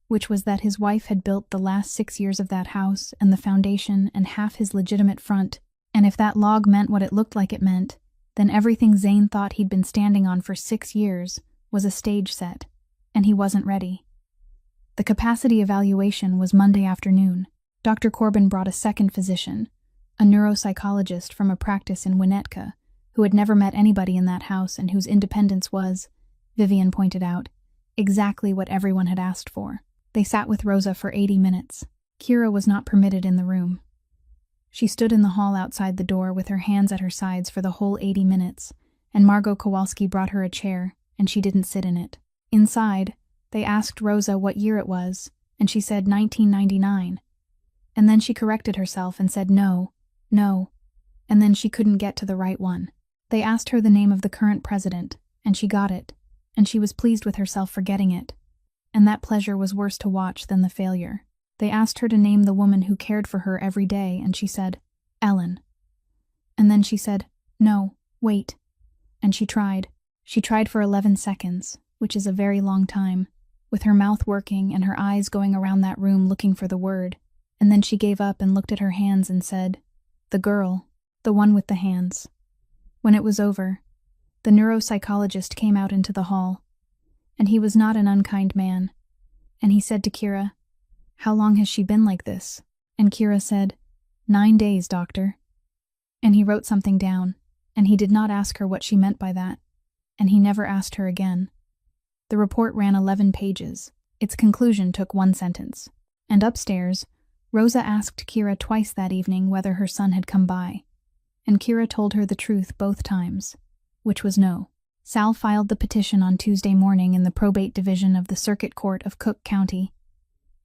which was that his wife had built the last 6 years of that house and the foundation and half his legitimate front, and if that log meant what it looked like it meant, then everything Zane thought he'd been standing on for 6 years was a stage set, and he wasn't ready. The capacity evaluation was Monday afternoon. Dr. Corbin brought a second physician, a neuropsychologist from a practice in Winnetka, who had never met anybody in that house and whose independence was, Vivienne pointed out, exactly what everyone had asked for. They sat with Rosa for 80 minutes. Kira was not permitted in the room. She stood in the hall outside the door with her hands at her sides for the whole 80 minutes, and Margot Kowalski brought her a chair, and she didn't sit in it. Inside, they asked Rosa what year it was, and she said 1999. And then she corrected herself and said no, and then she couldn't get to the right one. They asked her the name of the current president, and she got it, and she was pleased with herself for getting it. And that pleasure was worse to watch than the failure. They asked her to name the woman who cared for her every day, and she said, Ellen. And then she said, no, wait. And she tried. She tried for 11 seconds, which is a very long time, with her mouth working and her eyes going around that room looking for the word. And then she gave up and looked at her hands and said, the girl, the one with the hands. When it was over, the neuropsychologist came out into the hall, and he was not an unkind man, and he said to Kira, how long has she been like this? And Kira said, 9 days, doctor. And he wrote something down, and he did not ask her what she meant by that, and he never asked her again. The report ran 11 pages. Its conclusion took 1 sentence. And upstairs, Rosa asked Kira twice that evening whether her son had come by, and Kira told her the truth both times, which was no. Sal filed the petition on Tuesday morning in the probate division of the Circuit Court of Cook County,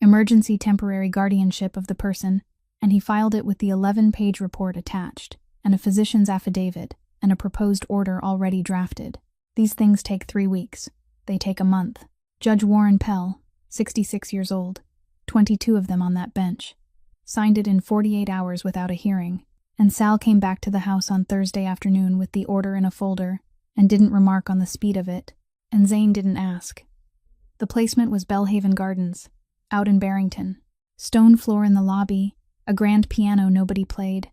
emergency temporary guardianship of the person, and he filed it with the 11-page report attached, and a physician's affidavit, and a proposed order already drafted. These things take 3 weeks. They take a month. Judge Warren Pell, 66 years old, 22 of them on that bench, signed it in 48 hours without a hearing, and Sal came back to the house on Thursday afternoon with the order in a folder, and didn't remark on the speed of it, and Zane didn't ask. The placement was Bellhaven Gardens, out in Barrington. Stone floor in the lobby, a grand piano nobody played,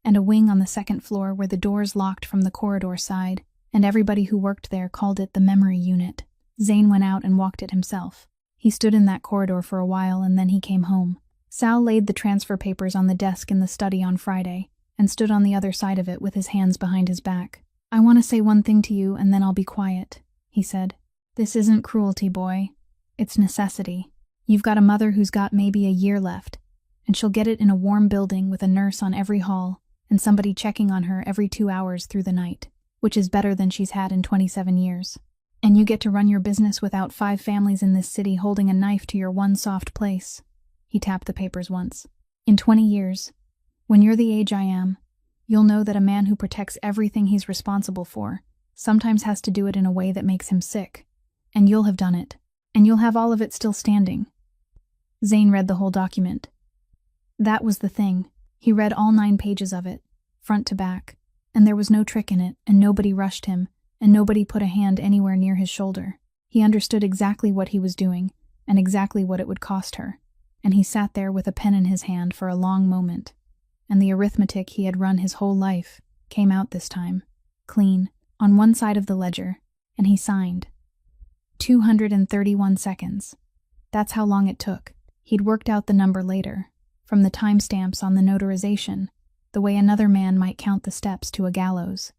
and a wing on the 2nd floor where the doors locked from the corridor side, and everybody who worked there called it the memory unit. Zane went out and walked it himself. He stood in that corridor for a while and then he came home. Sal laid the transfer papers on the desk in the study on Friday and stood on the other side of it with his hands behind his back. "I want to say one thing to you and then I'll be quiet," he said. "This isn't cruelty, boy. It's necessity. You've got a mother who's got maybe a year left, and she'll get it in a warm building with a nurse on every hall and somebody checking on her every 2 hours through the night, which is better than she's had in 27 years. And you get to run your business without 5 families in this city holding a knife to your one soft place." He tapped the papers once. "In 20 years, when you're the age I am, you'll know that a man who protects everything he's responsible for sometimes has to do it in a way that makes him sick. And you'll have done it. And you'll have all of it still standing." Zane read the whole document. That was the thing. He read all 9 pages of it, front to back, and there was no trick in it, and nobody rushed him, and nobody put a hand anywhere near his shoulder. He understood exactly what he was doing, and exactly what it would cost her. And he sat there with a pen in his hand for a long moment, and the arithmetic he had run his whole life came out this time, clean, on one side of the ledger, and he signed. 231 seconds. That's how long it took. He'd worked out the number later, from the timestamps on the notarization, the way another man might count the steps to a gallows.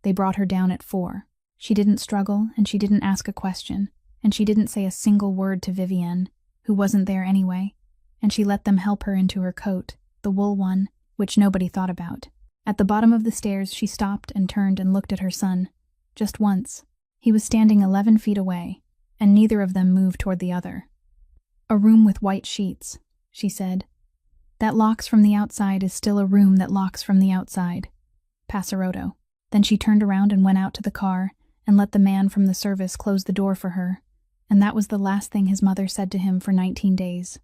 They brought her down at 4. She didn't struggle, and she didn't ask a question, and she didn't say a single word to Vivienne, who wasn't there anyway, and she let them help her into her coat, the wool one, which nobody thought about. At the bottom of the stairs she stopped and turned and looked at her son. Just once. He was standing 11 feet away, and neither of them moved toward the other. "A room with white sheets," she said. "That locks from the outside is still a room that locks from the outside. Passerotto." Then she turned around and went out to the car and let the man from the service close the door for her, and that was the last thing his mother said to him for 19 days.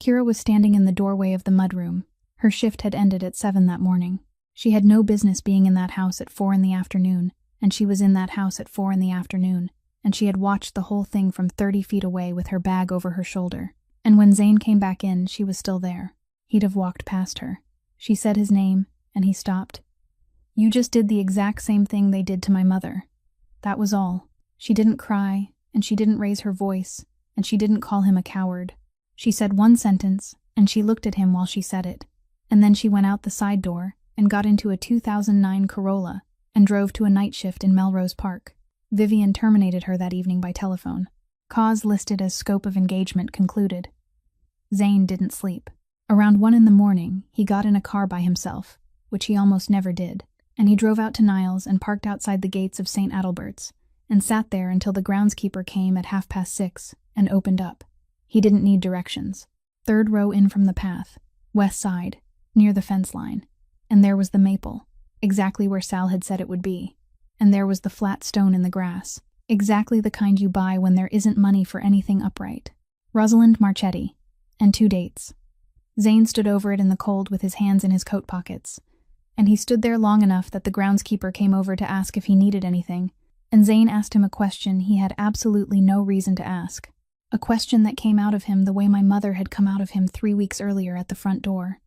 Kira was standing in the doorway of the mudroom. Her shift had ended at 7 that morning. She had no business being in that house at 4 in the afternoon, and she was in that house at 4 in the afternoon, and she had watched the whole thing from 30 feet away with her bag over her shoulder. And when Zane came back in, she was still there. He'd have walked past her. She said his name, and he stopped. "You just did the exact same thing they did to my mother." That was all. She didn't cry, and she didn't raise her voice, and she didn't call him a coward. She said one sentence, and she looked at him while she said it, and then she went out the side door and got into a 2009 Corolla and drove to a night shift in Melrose Park. Vivian terminated her that evening by telephone. Cause listed as scope of engagement concluded. Zane didn't sleep. Around 1 in the morning, he got in a car by himself, which he almost never did, and he drove out to Niles and parked outside the gates of St. Adalbert's, and sat there until the groundskeeper came at 6:30 and opened up. He didn't need directions. 3rd row in from the path, west side, near the fence line. And there was the maple, exactly where Sal had said it would be. And there was the flat stone in the grass, exactly the kind you buy when there isn't money for anything upright. Rosalind Marchetti, and 2 dates. Zane stood over it in the cold with his hands in his coat pockets, and he stood there long enough that the groundskeeper came over to ask if he needed anything, and Zane asked him a question he had absolutely no reason to ask. A question that came out of him the way my mother had come out of him 3 weeks earlier at the front door.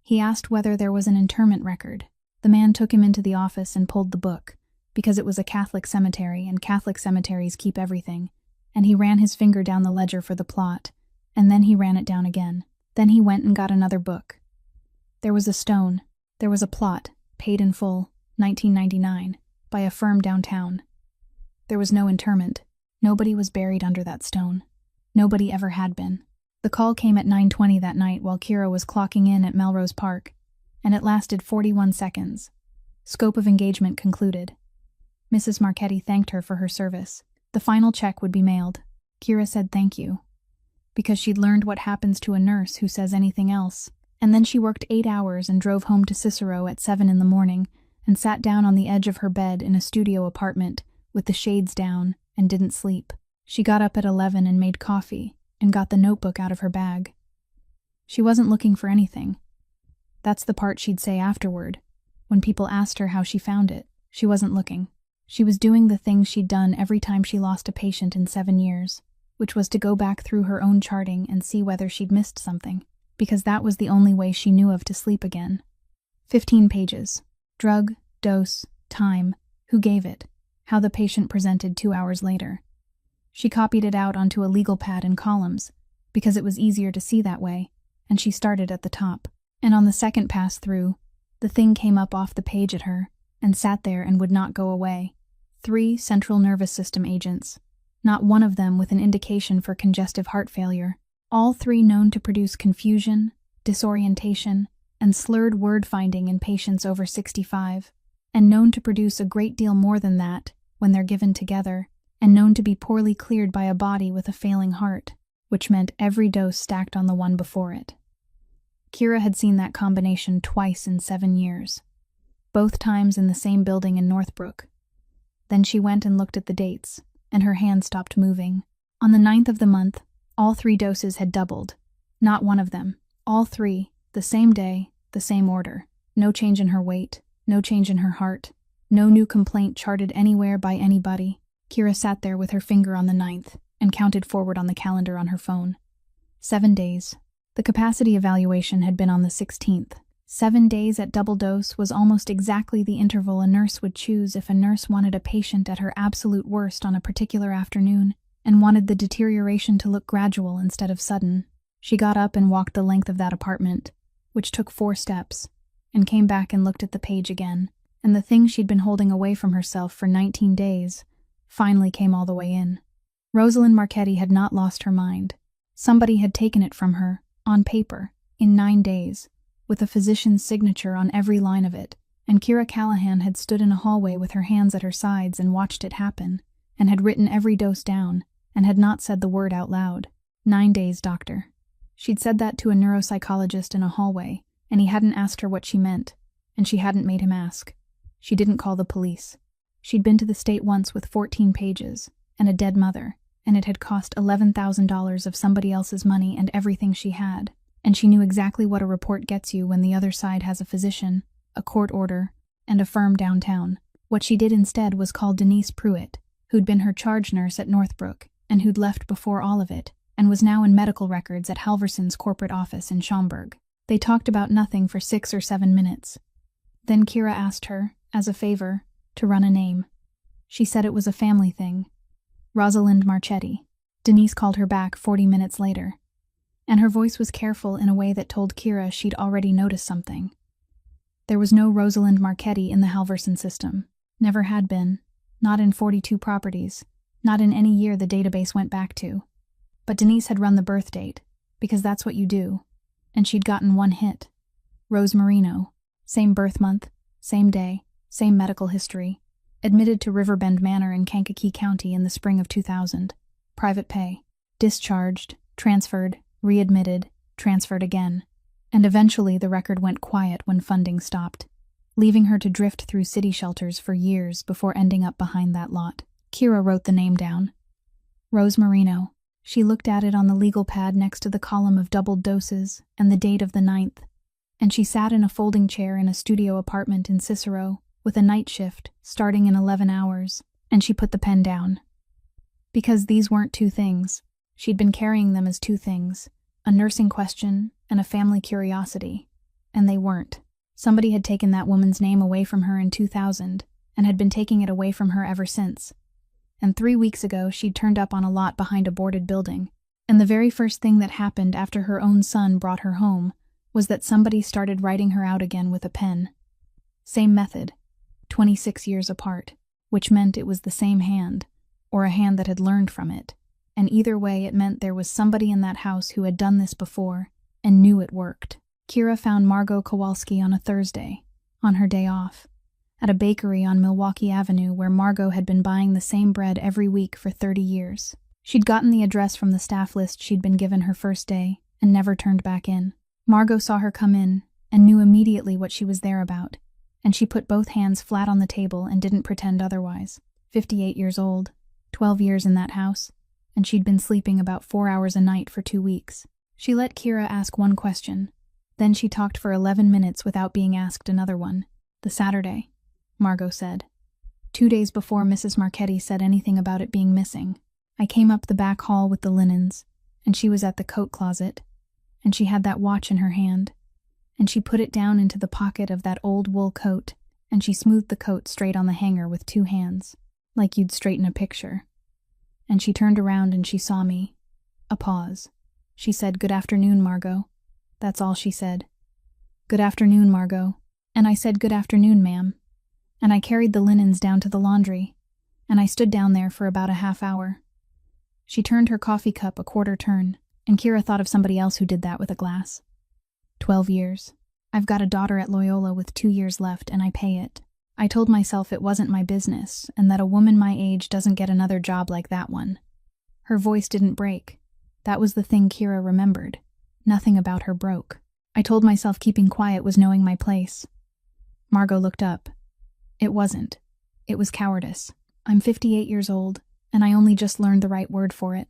He asked whether there was an interment record. The man took him into the office and pulled the book, because it was a Catholic cemetery and Catholic cemeteries keep everything, and he ran his finger down the ledger for the plot, and then he ran it down again. Then he went and got another book. There was a stone. There was a plot, paid in full, 1999, by a firm downtown. There was no interment. Nobody was buried under that stone. Nobody ever had been. The call came at 9:20 that night while Kira was clocking in at Melrose Park, and it lasted 41 seconds. Scope of engagement concluded. Mrs. Marchetti thanked her for her service. The final check would be mailed. Kira said thank you, because she'd learned what happens to a nurse who says anything else. And then she worked 8 hours and drove home to Cicero at 7 in the morning and sat down on the edge of her bed in a studio apartment with the shades down and didn't sleep. She got up at 11 and made coffee and got the notebook out of her bag. She wasn't looking for anything. That's the part she'd say afterward, when people asked her how she found it. She wasn't looking. She was doing the things she'd done every time she lost a patient in 7 years, which was to go back through her own charting and see whether she'd missed something, because that was the only way she knew of to sleep again. 15 pages. Drug, dose, time, who gave it, how the patient presented 2 hours later. She copied it out onto a legal pad in columns, because it was easier to see that way, and she started at the top. And on the second pass through, the thing came up off the page at her, and sat there and would not go away. 3 central nervous system agents, not one of them with an indication for congestive heart failure, all 3 known to produce confusion, disorientation, and slurred word finding in patients over 65, and known to produce a great deal more than that when they're given together, and known to be poorly cleared by a body with a failing heart, which meant every dose stacked on the one before it. Kira had seen that combination twice in 7 years, both times in the same building in Northbrook. Then she went and looked at the dates, and her hand stopped moving. On the 9th of the month, all 3 doses had doubled. Not one of them, all 3, the same day, the same order. No change in her weight, no change in her heart, no new complaint charted anywhere by anybody. Kira sat there with her finger on the 9th and counted forward on the calendar on her phone. 7 days. The capacity evaluation had been on the 16th. 7 days at double dose was almost exactly the interval a nurse would choose if a nurse wanted a patient at her absolute worst on a particular afternoon and wanted the deterioration to look gradual instead of sudden. She got up and walked the length of that apartment, which took 4 steps, and came back and looked at the page again, and the thing she'd been holding away from herself for 19 days finally came all the way in. Rosalind Marchetti had not lost her mind. Somebody had taken it from her, on paper, in 9 days, with a physician's signature on every line of it, and Kira Callahan had stood in a hallway with her hands at her sides and watched it happen, and had written every dose down, and had not said the word out loud. 9 days, doctor. She'd said that to a neuropsychologist in a hallway, and he hadn't asked her what she meant, and she hadn't made him ask. She didn't call the police. She'd been to the state once with 14 pages, and a dead mother, and it had cost $11,000 of somebody else's money and everything she had, and she knew exactly what a report gets you when the other side has a physician, a court order, and a firm downtown. What she did instead was call Denise Pruitt, who'd been her charge nurse at Northbrook, and who'd left before all of it, and was now in medical records at Halverson's corporate office in Schaumburg. They talked about nothing for 6 or 7 minutes. Then Kira asked her, as a favor, to run a name. She said it was a family thing. Rosalind Marchetti. Denise called her back 40 minutes later, and her voice was careful in a way that told Kira she'd already noticed something. There was no Rosalind Marchetti in the Halverson system. Never had been. Not in 42 properties. Not in any year the database went back to. But Denise had run the birth date, because that's what you do, and she'd gotten 1 hit. Rose Marino. Same birth month, same day, same medical history. Admitted to Riverbend Manor in Kankakee County in the spring of 2000. Private pay. Discharged, transferred, readmitted, transferred again. And eventually the record went quiet when funding stopped, leaving her to drift through city shelters for years before ending up behind that lot. Kira wrote the name down. Rose Marino. She looked at it on the legal pad next to the column of doubled doses and the date of the 9th, and she sat in a folding chair in a studio apartment in Cicero with a night shift starting in 11 hours, and she put the pen down. Because these weren't 2 things. She'd been carrying them as 2 things, a nursing question and a family curiosity, and they weren't. Somebody had taken that woman's name away from her in 2000 and had been taking it away from her ever since. And 3 weeks ago she'd turned up on a lot behind a boarded building, and the very first thing that happened after her own son brought her home was that somebody started writing her out again with a pen. Same method, 26 years apart, which meant it was the same hand, or a hand that had learned from it, and either way it meant there was somebody in that house who had done this before and knew it worked. Kira found Margot Kowalski on a Thursday, on her day off, at a bakery on Milwaukee Avenue where Margot had been buying the same bread every week for 30 years. She'd gotten the address from the staff list she'd been given her first day and never turned back in. Margot saw her come in and knew immediately what she was there about, and she put both hands flat on the table and didn't pretend otherwise. 58 years old, 12 years in that house, and she'd been sleeping about 4 hours a night for 2 weeks. She let Kira ask one question. Then she talked for 11 minutes without being asked another one. The Saturday, Margot said. 2 days before Mrs. Marchetti said anything about it being missing, I came up the back hall with the linens, and she was at the coat closet, and she had that watch in her hand, and she put it down into the pocket of that old wool coat, and she smoothed the coat straight on the hanger with 2 hands, like you'd straighten a picture. and she turned around and she saw me. A pause. She said, "Good afternoon, Margot." That's all she said. "Good afternoon, Margot." And I said, "Good afternoon, ma'am." And I carried the linens down to the laundry, and I stood down there for about a half hour. She turned her coffee cup a quarter turn, and Kira thought of somebody else who did that with a glass. 12 years. I've got a daughter at Loyola with 2 years left, and I pay it. I told myself it wasn't my business, and that a woman my age doesn't get another job like that one. Her voice didn't break. That was the thing Kira remembered. Nothing about her broke. I told myself keeping quiet was knowing my place. Margot looked up. It wasn't. It was cowardice. I'm 58 years old, and I only just learned the right word for it.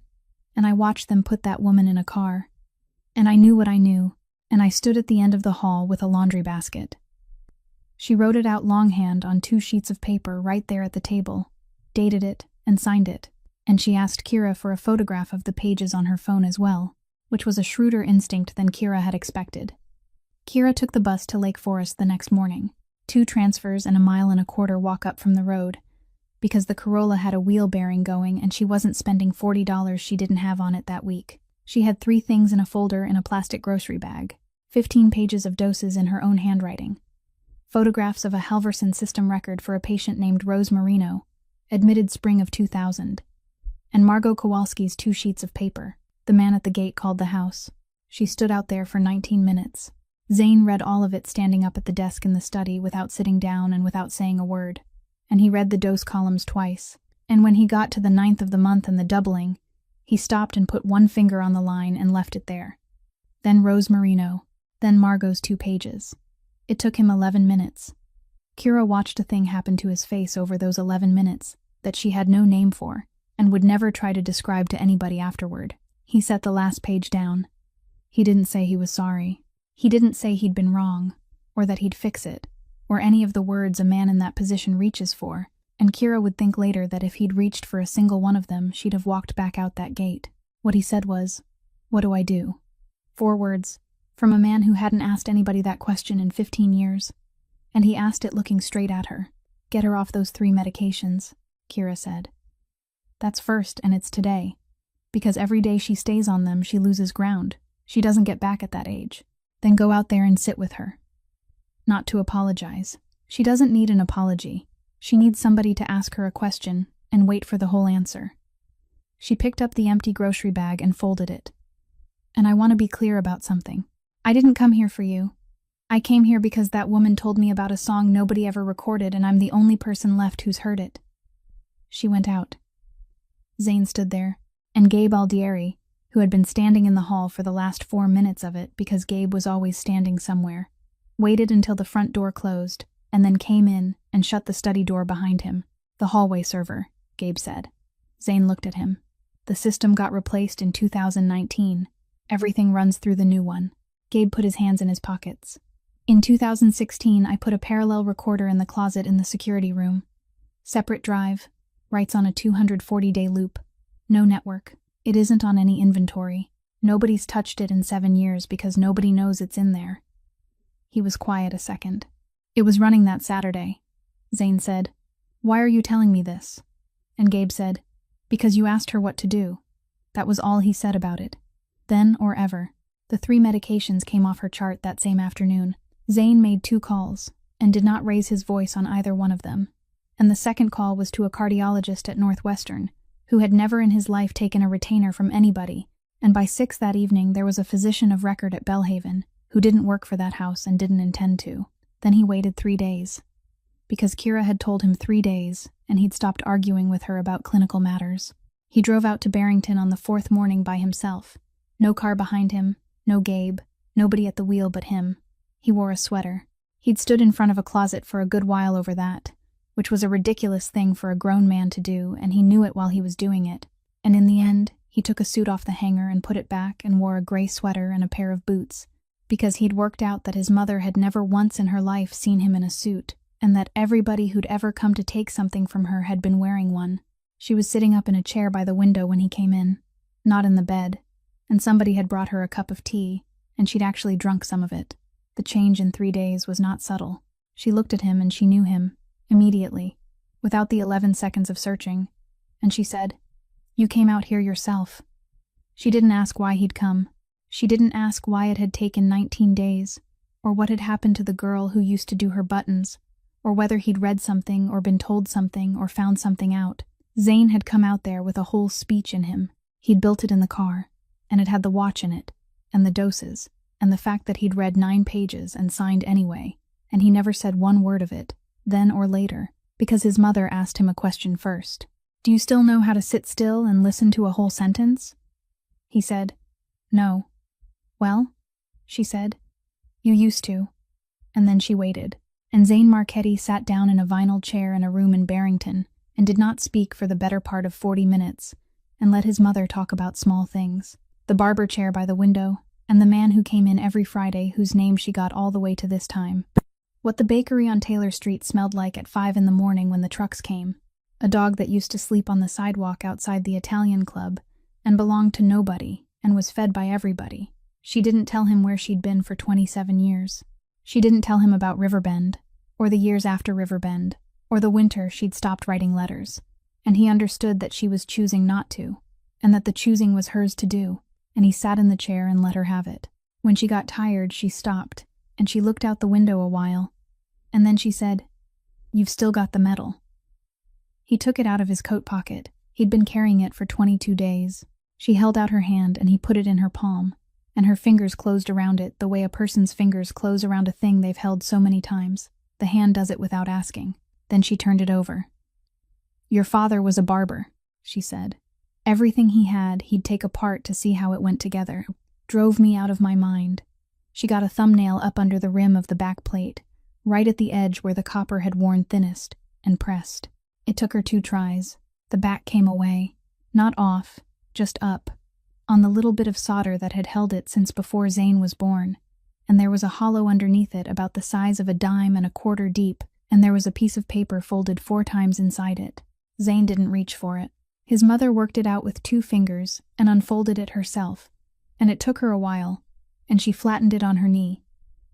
And I watched them put that woman in a car. And I knew what I knew, and I stood at the end of the hall with a laundry basket. She wrote it out longhand on 2 sheets of paper right there at the table, dated it, and signed it, and she asked Kira for a photograph of the pages on her phone as well, which was a shrewder instinct than Kira had expected. Kira took the bus to Lake Forest the next morning, 2 transfers and a 1.25 mile walk up from the road, because the Corolla had a wheel bearing going and she wasn't spending $40 she didn't have on it that week. She had 3 things in a folder in a plastic grocery bag, 15 pages of doses in her own handwriting, photographs of a Halverson system record for a patient named Rose Marino, admitted spring of 2000, and Margot Kowalski's 2 sheets of paper. The man at the gate called the house. She stood out there for 19 minutes. Zane read all of it standing up at the desk in the study without sitting down and without saying a word. And he read the dose columns twice. And when he got to the 9th of the month and the doubling, he stopped and put 1 finger on the line and left it there. Then Rose Marino. Then Margot's 2 pages. It took him 11 minutes. Kira watched a thing happen to his face over those 11 minutes that she had no name for and would never try to describe to anybody afterward. He set the last page down. He didn't say he was sorry. He didn't say he'd been wrong, or that he'd fix it, or any of the words a man in that position reaches for, and Kira would think later that if he'd reached for a single one of them, she'd have walked back out that gate. What he said was, "What do I do?" 4 words, from a man who hadn't asked anybody that question in 15 years. And he asked it looking straight at her. "Get her off those 3 medications," Kira said. "That's first, and it's today. Because every day she stays on them, she loses ground. She doesn't get back at that age. Then go out there and sit with her. Not to apologize. She doesn't need an apology. She needs somebody to ask her a question and wait for the whole answer." She picked up the empty grocery bag and folded it. "And I want to be clear about something. I didn't come here for you. I came here because that woman told me about a song nobody ever recorded and I'm the only person left who's heard it." She went out. Zane stood there, and Gabe Aldieri, who had been standing in the hall for the last 4 minutes of it because Gabe was always standing somewhere, waited until the front door closed, and then came in and shut the study door behind him. "The hallway server," Gabe said. Zane looked at him. "The system got replaced in 2019. Everything runs through the new one." Gabe put his hands in his pockets. "In 2016, I put a parallel recorder in the closet in the security room. Separate drive, writes on a 240-day loop. No network. It isn't on any inventory. Nobody's touched it in 7 years because nobody knows it's in there." He was quiet a second. "It was running that Saturday." Zane said, "Why are you telling me this?" And Gabe said, "Because you asked her what to do." That was all he said about it. Then or ever. The 3 medications came off her chart that same afternoon. Zane made 2 calls, and did not raise his voice on either one of them. And the second call was to a cardiologist at Northwestern, who had never in his life taken a retainer from anybody, and by 6 that evening there was a physician of record at Bellhaven, who didn't work for that house and didn't intend to. Then he waited 3 days. Because Kira had told him 3 days, and he'd stopped arguing with her about clinical matters. He drove out to Barrington on the 4th morning by himself. No car behind him, no Gabe, nobody at the wheel but him. He wore a sweater. He'd stood in front of a closet for a good while over that, which was a ridiculous thing for a grown man to do, and he knew it while he was doing it. And in the end, he took a suit off the hanger and put it back and wore a gray sweater and a pair of boots, because he'd worked out that his mother had never once in her life seen him in a suit, and that everybody who'd ever come to take something from her had been wearing one. She was sitting up in a chair by the window when he came in, not in the bed, and somebody had brought her a cup of tea, and she'd actually drunk some of it. The change in 3 days was not subtle. She looked at him and she knew him, immediately, without the 11 seconds of searching, and she said, You came out here yourself." She didn't ask why he'd come. She didn't ask why it had taken 19 days, or what had happened to the girl who used to do her buttons, or whether he'd read something or been told something or found something out. Zane had come out there with a whole speech in him. He'd built it in the car, and it had the watch in it, and the doses, and the fact that he'd read 9 pages and signed anyway, and he never said one word of it, then or later, because his mother asked him a question first. "Do you still know how to sit still and listen to a whole sentence?" He said, "No." "Well," she said, "you used to." And then she waited, and Zane Marchetti sat down in a vinyl chair in a room in Barrington and did not speak for the better part of 40 minutes, and let his mother talk about small things. The barber chair by the window, and the man who came in every Friday whose name she got all the way to this time. What the bakery on Taylor Street smelled like at 5 in the morning when the trucks came. A dog that used to sleep on the sidewalk outside the Italian club and belonged to nobody and was fed by everybody. She didn't tell him where she'd been for 27 years. She didn't tell him about Riverbend, or the years after Riverbend, or the winter she'd stopped writing letters. And he understood that she was choosing not to, and that the choosing was hers to do, and he sat in the chair and let her have it. When she got tired, she stopped, and she looked out the window a while, and then she said, "You've still got the medal." He took it out of his coat pocket. He'd been carrying it for 22 days. She held out her hand and he put it in her palm, and her fingers closed around it the way a person's fingers close around a thing they've held so many times. The hand does it without asking. Then she turned it over. "Your father was a barber," she said. "Everything he had, he'd take apart to see how it went together. Drove me out of my mind." She got a thumbnail up under the rim of the back plate, right at the edge where the copper had worn thinnest, and pressed. It took her 2 tries. The back came away. Not off, just up, on the little bit of solder that had held it since before Zane was born, and there was a hollow underneath it about the size of a dime and a quarter deep, and there was a piece of paper folded 4 times inside it. Zane didn't reach for it. His mother worked it out with 2 fingers and unfolded it herself, and it took her a while, and she flattened it on her knee.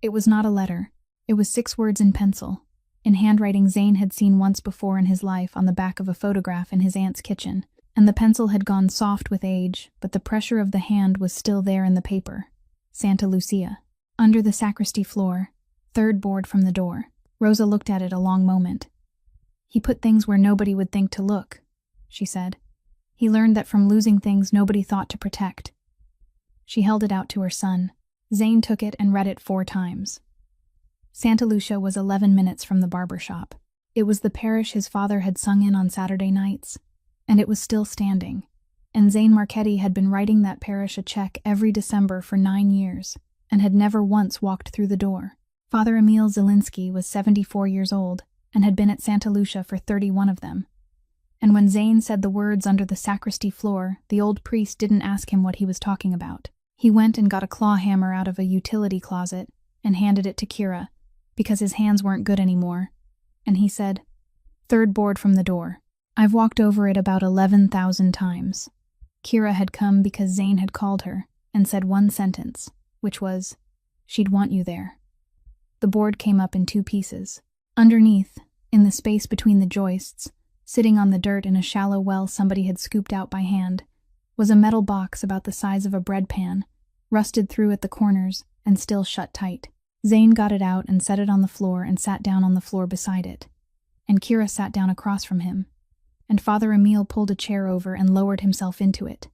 It was not a letter. It was 6 words in pencil, in handwriting Zane had seen once before in his life on the back of a photograph in his aunt's kitchen, and the pencil had gone soft with age, but the pressure of the hand was still there in the paper. Santa Lucia. Under the sacristy floor, 3rd board from the door. Rosa looked at it a long moment. "He put things where nobody would think to look," she said. "He learned that from losing things nobody thought to protect." She held it out to her son. Zane took it and read it 4 times. Santa Lucia was 11 minutes from the barber shop. It was the parish his father had sung in on Saturday nights, and it was still standing. And Zane Marchetti had been writing that parish a check every December for 9 years, and had never once walked through the door. Father Emil Zielinski was 74 years old, and had been at Santa Lucia for 31 of them. And when Zane said the words under the sacristy floor, the old priest didn't ask him what he was talking about. He went and got a claw hammer out of a utility closet and handed it to Kira, because his hands weren't good anymore, and he said, "3rd board from the door. I've walked over it about 11,000 times." Kira had come because Zane had called her and said one sentence, which was, "She'd want you there." The board came up in 2 pieces. Underneath, in the space between the joists, sitting on the dirt in a shallow well somebody had scooped out by hand, was a metal box about the size of a bread pan, rusted through at the corners and still shut tight. Zane got it out and set it on the floor and sat down on the floor beside it, and Kira sat down across from him, and Father Emil pulled a chair over and lowered himself into it.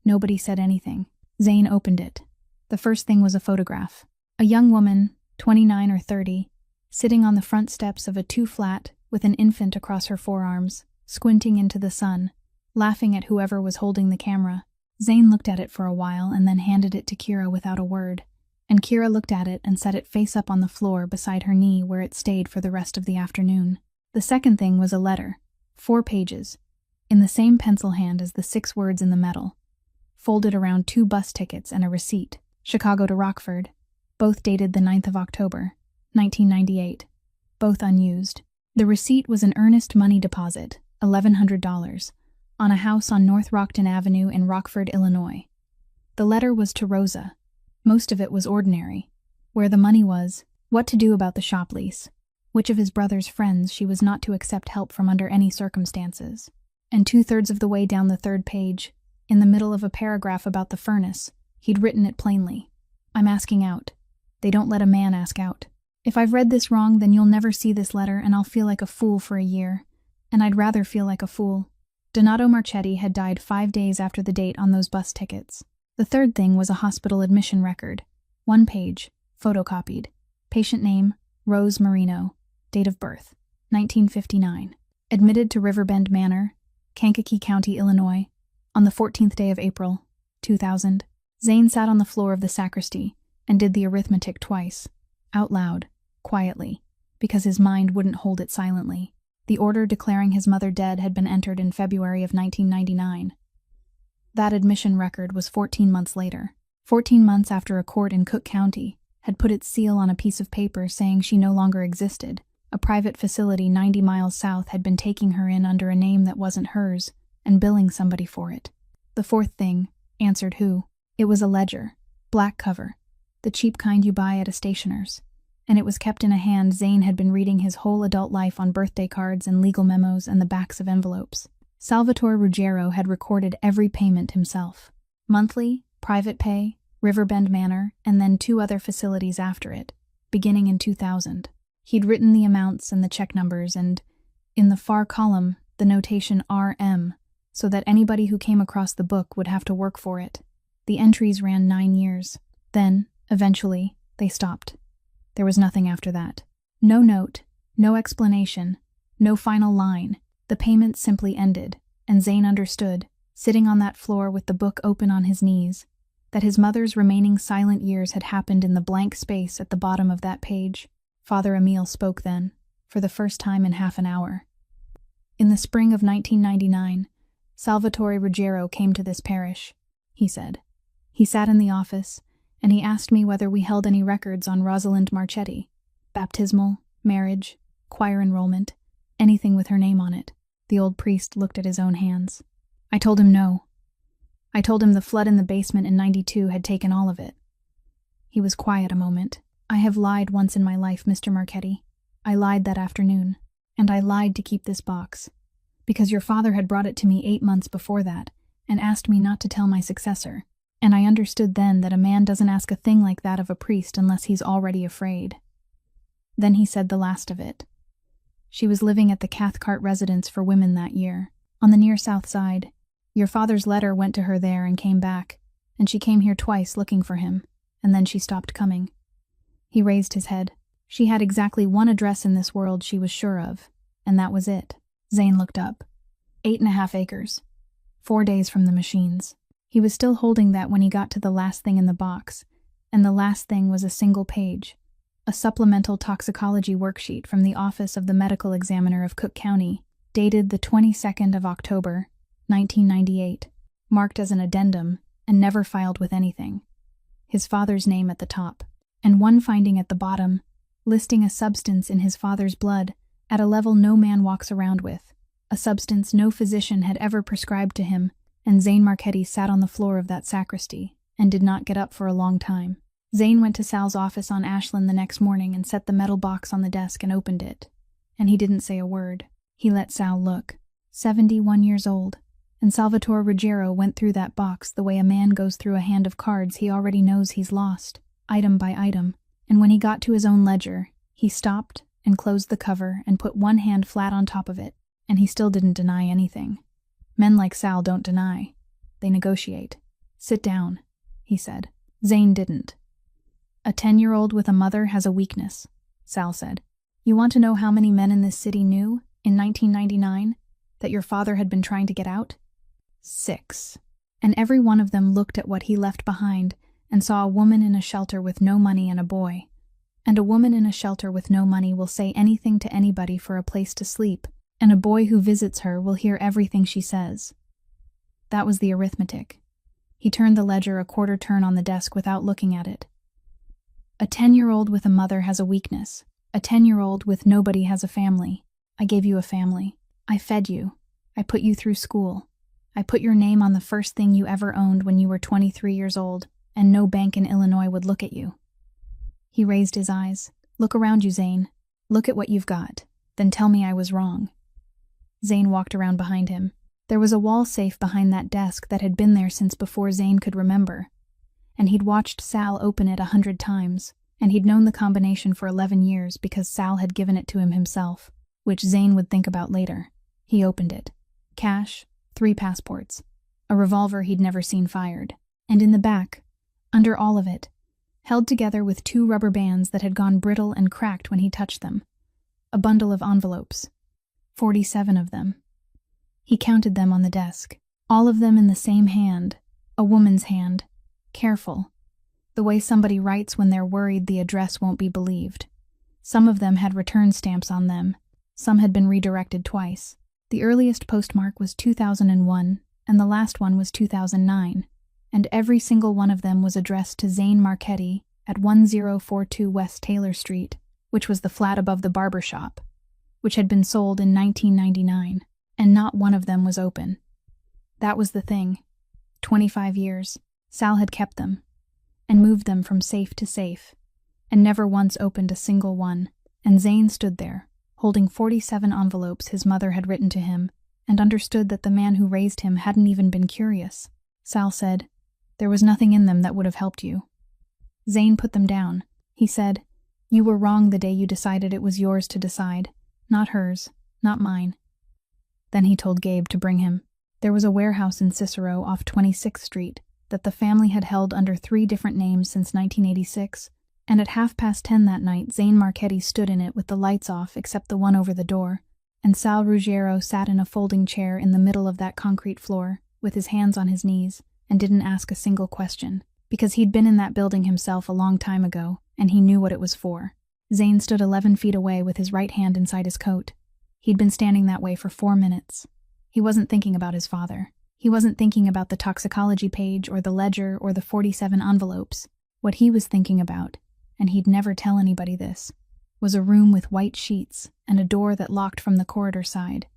Nobody said anything. Zane opened it. The first thing was a photograph. A young woman, 29 or 30, sitting on the front steps of a 2-flat with an infant across her forearms, squinting into the sun, laughing at whoever was holding the camera. Zane looked at it for a while and then handed it to Kira without a word, and Kira looked at it and set it face up on the floor beside her knee where it stayed for the rest of the afternoon. The second thing was a letter, 4 pages, in the same pencil hand as the 6 words in the metal, folded around 2 bus tickets and a receipt, Chicago to Rockford, both dated the 9th of October, 1998, both unused. The receipt was an earnest money deposit, $1,100, on a house on North Rockton Avenue in Rockford, Illinois. The letter was to Rosa. Most of it was ordinary. Where the money was, what to do about the shop lease, which of his brother's friends she was not to accept help from under any circumstances. And 2/3 of the way down the third page, in the middle of a paragraph about the furnace, he'd written it plainly. I'm asking out. They don't let a man ask out. If I've read this wrong, then you'll never see this letter and I'll feel like a fool for a year. And I'd rather feel like a fool. Donato Marchetti had died 5 days after the date on those bus tickets. The third thing was a hospital admission record. 1 page, photocopied. Patient name, Rose Marino. Date of birth, 1959. Admitted to Riverbend Manor, Kankakee County, Illinois, on the 14th day of April, 2000. Zane sat on the floor of the sacristy and did the arithmetic twice, out loud, quietly, because his mind wouldn't hold it silently. The order declaring his mother dead had been entered in February of 1999. That admission record was 14 months later. 14 months after a court in Cook County had put its seal on a piece of paper saying she no longer existed. A private facility 90 miles south had been taking her in under a name that wasn't hers and billing somebody for it. The fourth thing answered who. It was a ledger, black cover, the cheap kind you buy at a stationer's. And it was kept in a hand Zane had been reading his whole adult life on birthday cards and legal memos and the backs of envelopes. Salvatore Ruggiero had recorded every payment himself. Monthly, private pay, Riverbend Manor, and then 2 other facilities after it, beginning in 2000. He'd written the amounts and the check numbers and, in the far column, the notation RM, so that anybody who came across the book would have to work for it. The entries ran 9 years. Then, eventually, they stopped. There was nothing after that. No note, no explanation, no final line. The payments simply ended, and Zane understood, sitting on that floor with the book open on his knees, that his mother's remaining silent years had happened in the blank space at the bottom of that page. Father Emile spoke then, for the first time in half an hour. In the spring of 1999, Salvatore Ruggiero came to this parish, he said. He sat in the office, and he asked me whether we held any records on Rosalind Marchetti, baptismal, marriage, choir enrollment, anything with her name on it. The old priest looked at his own hands. I told him no. I told him the flood in the basement in '92 had taken all of it. He was quiet a moment. I have lied once in my life, Mr. Marchetti. I lied that afternoon, and I lied to keep this box, because your father had brought it to me 8 months before that, and asked me not to tell my successor. And I understood then that a man doesn't ask a thing like that of a priest unless he's already afraid. Then he said the last of it. She was living at the Cathcart residence for women that year, on the near south side. Your father's letter went to her there and came back, and she came here twice looking for him, and then she stopped coming. He raised his head. She had exactly 1 address in this world she was sure of, and that was it. Zane looked up. 8.5 acres. 4 days from the machines. He was still holding that when he got to the last thing in the box, and the last thing was a single page, a supplemental toxicology worksheet from the Office of the Medical Examiner of Cook County, dated the 22nd of October, 1998, marked as an addendum and never filed with anything. His father's name at the top, and one finding at the bottom, listing a substance in his father's blood at a level no man walks around with, a substance no physician had ever prescribed to him, and Zane Marchetti sat on the floor of that sacristy and did not get up for a long time. Zane went to Sal's office on Ashland the next morning and set the metal box on the desk and opened it, and he didn't say a word. He let Sal look. 71 years old, and Salvatore Ruggiero went through that box the way a man goes through a hand of cards he already knows he's lost, item by item, and when he got to his own ledger, he stopped and closed the cover and put one hand flat on top of it, and he still didn't deny anything. Men like Sal don't deny. They negotiate. Sit down, he said. Zane didn't. A 10-year-old with a mother has a weakness, Sal said. You want to know how many men in this city knew, in 1999, that your father had been trying to get out? 6. And every one of them looked at what he left behind and saw a woman in a shelter with no money and a boy. And a woman in a shelter with no money will say anything to anybody for a place to sleep, and a boy who visits her will hear everything she says. That was the arithmetic. He turned the ledger a quarter turn on the desk without looking at it. A 10-year-old with a mother has a weakness. A 10-year-old with nobody has a family. I gave you a family. I fed you. I put you through school. I put your name on the first thing you ever owned when you were 23 years old, and no bank in Illinois would look at you. He raised his eyes. Look around you, Zane. Look at what you've got. Then tell me I was wrong. Zane walked around behind him. There was a wall safe behind that desk that had been there since before Zane could remember, and he'd watched Sal open it 100 times, and he'd known the combination for 11 years because Sal had given it to him himself, which Zane would think about later. He opened it. Cash, 3 passports, a revolver he'd never seen fired, and in the back, under all of it, held together with 2 rubber bands that had gone brittle and cracked when he touched them, a bundle of envelopes, 47 of them. He counted them on the desk, all of them in the same hand, a woman's hand, careful, the way somebody writes when they're worried the address won't be believed. Some of them had return stamps on them, some had been redirected twice. The earliest postmark was 2001, and the last one was 2009, and every single one of them was addressed to Zane Marchetti at 1042 West Taylor Street, which was the flat above the barber shop, which had been sold in 1999, and not one of them was open. That was the thing. 25 years, Sal had kept them, and moved them from safe to safe, and never once opened a single one, and Zane stood there, holding 47 envelopes his mother had written to him, and understood that the man who raised him hadn't even been curious. Sal said, "There was nothing in them that would have helped you." Zane put them down. He said, "You were wrong the day you decided it was yours to decide, not hers, not mine." Then he told Gabe to bring him. There was a warehouse in Cicero off 26th Street that the family had held under 3 different names since 1986, and at 10:30 that night Zane Marchetti stood in it with the lights off except the one over the door, and Sal Ruggiero sat in a folding chair in the middle of that concrete floor, with his hands on his knees, and didn't ask a single question, because he'd been in that building himself a long time ago, and he knew what it was for. Zane stood 11 feet away with his right hand inside his coat. He'd been standing that way for 4 minutes. He wasn't thinking about his father. He wasn't thinking about the toxicology page or the ledger or the 47 envelopes. What he was thinking about, and he'd never tell anybody this, was a room with white sheets and a door that locked from the corridor side,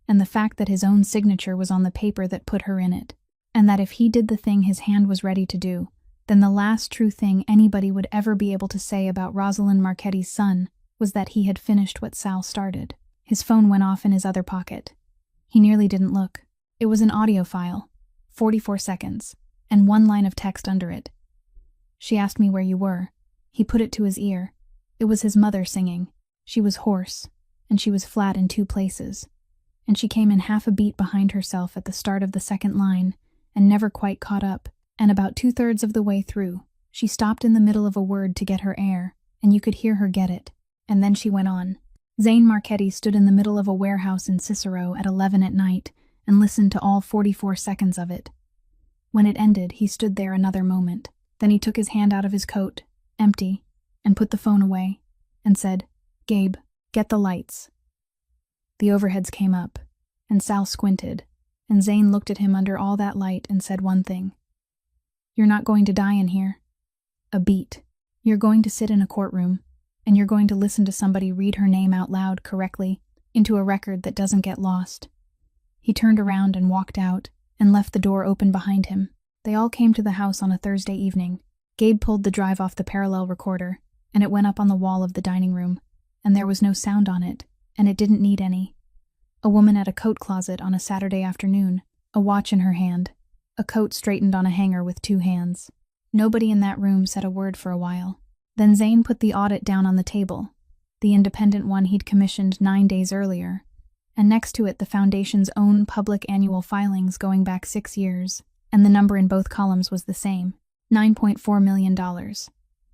and the fact that his own signature was on the paper that put her in it, and that if he did the thing his hand was ready to do, then the last true thing anybody would ever be able to say about Rosalind Marchetti's son was that he had finished what Sal started. His phone went off in his other pocket. He nearly didn't look. It was an audio file, 44 seconds, and 1 line of text under it. "She asked me where you were." He put it to his ear. It was his mother singing. She was hoarse, and she was flat in 2 places, and she came in half a beat behind herself at the start of the 2nd line, and never quite caught up, and about 2/3 of the way through, she stopped in the middle of a word to get her air, and you could hear her get it, and then she went on. Zane Marchetti stood in the middle of a warehouse in Cicero at 11 at night and listened to all 44 seconds of it. When it ended, he stood there another moment. Then he took his hand out of his coat, empty, and put the phone away, and said, "Gabe, get the lights." The overheads came up, and Sal squinted, and Zane looked at him under all that light and said one thing. "You're not going to die in here. A beat. You're going to sit in a courtroom, and you're going to listen to somebody read her name out loud correctly into a record that doesn't get lost." He turned around and walked out, and left the door open behind him. They all came to the house on a Thursday evening. Gabe pulled the drive off the parallel recorder, and it went up on the wall of the dining room, and there was no sound on it, and it didn't need any. A woman at a coat closet on a Saturday afternoon, a watch in her hand, a coat straightened on a hanger with 2 hands. Nobody in that room said a word for a while. Then Zane put the audit down on the table, the independent one he'd commissioned 9 days earlier, and next to it the Foundation's own public annual filings going back 6 years, and the number in both columns was the same, $9.4 million,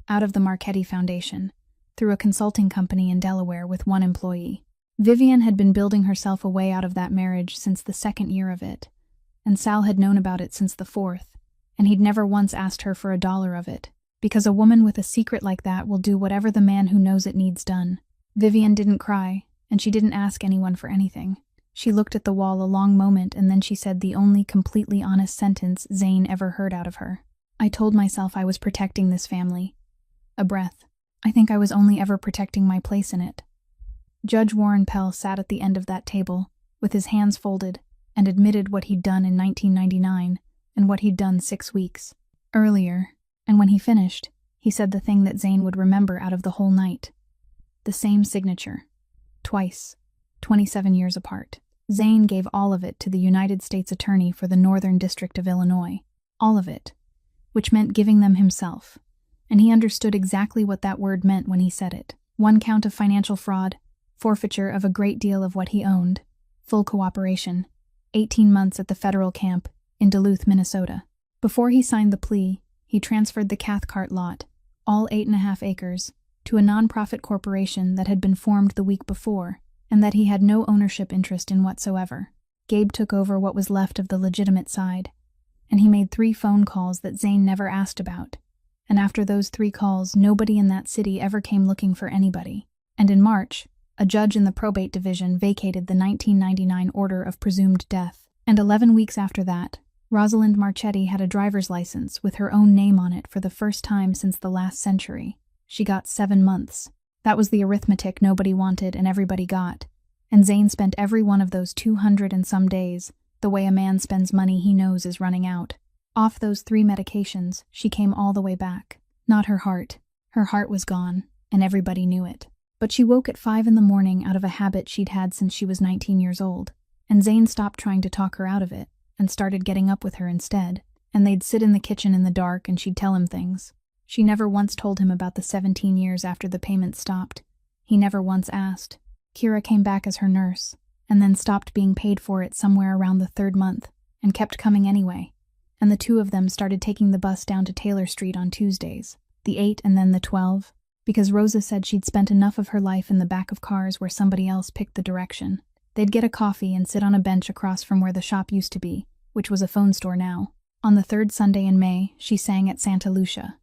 out of the Marchetti Foundation, through a consulting company in Delaware with 1 employee. Vivian had been building herself a way out of that marriage since the 2nd year of it, and Sal had known about it since the 4th, and he'd never once asked her for $1 of it, because a woman with a secret like that will do whatever the man who knows it needs done. Vivian didn't cry, and she didn't ask anyone for anything. She looked at the wall a long moment, and then she said the only completely honest sentence Zane ever heard out of her. "I told myself I was protecting this family." A breath. "I think I was only ever protecting my place in it." Judge Warren Pell sat at the end of that table, with his hands folded, and admitted what he'd done in 1999, and what he'd done 6 weeks earlier, and when he finished, he said the thing that Zane would remember out of the whole night. The same signature. Twice. 27 years apart. Zane gave all of it to the United States Attorney for the Northern District of Illinois. All of it. Which meant giving them himself. And he understood exactly what that word meant when he said it. 1 count of financial fraud, forfeiture of a great deal of what he owned, full cooperation, 18 months at the federal camp in Duluth, Minnesota. Before he signed the plea, he transferred the Cathcart lot, all 8.5 acres, to a non-profit corporation that had been formed the week before, and that he had no ownership interest in whatsoever. Gabe took over what was left of the legitimate side, and he made 3 phone calls that Zane never asked about. And after those 3 calls, nobody in that city ever came looking for anybody. And in March, a judge in the probate division vacated the 1999 order of presumed death. And 11 weeks after that, Rosalind Marchetti had a driver's license with her own name on it for the first time since the last century. She got 7 months. That was the arithmetic nobody wanted and everybody got. And Zane spent every one of those 200 and some days the way a man spends money he knows is running out. Off those 3 medications, she came all the way back. Not her heart. Her heart was gone, and everybody knew it. But she woke at 5 in the morning out of a habit she'd had since she was 19 years old. And Zane stopped trying to talk her out of it, and started getting up with her instead. And they'd sit in the kitchen in the dark and she'd tell him things. She never once told him about the 17 years after the payments stopped. He never once asked. Kira came back as her nurse, and then stopped being paid for it somewhere around the 3rd month, and kept coming anyway. And the 2 of them started taking the bus down to Taylor Street on Tuesdays, the 8 and then the 12, because Rosa said she'd spent enough of her life in the back of cars where somebody else picked the direction. They'd get a coffee and sit on a bench across from where the shop used to be, which was a phone store now. On the 3rd Sunday in May, she sang at Santa Lucia.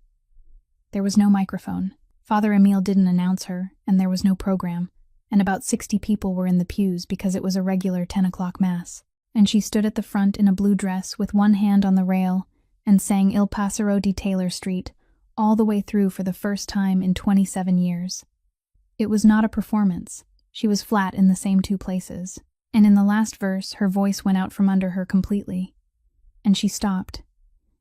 There was no microphone. Father Emile didn't announce her, and there was no program, and about 60 people were in the pews because it was a regular 10 o'clock mass. And she stood at the front in a blue dress with one hand on the rail and sang Il Passero di Taylor Street all the way through for the first time in 27 years. It was not a performance. She was flat in the same 2 places. And in the last verse, her voice went out from under her completely. And she stopped.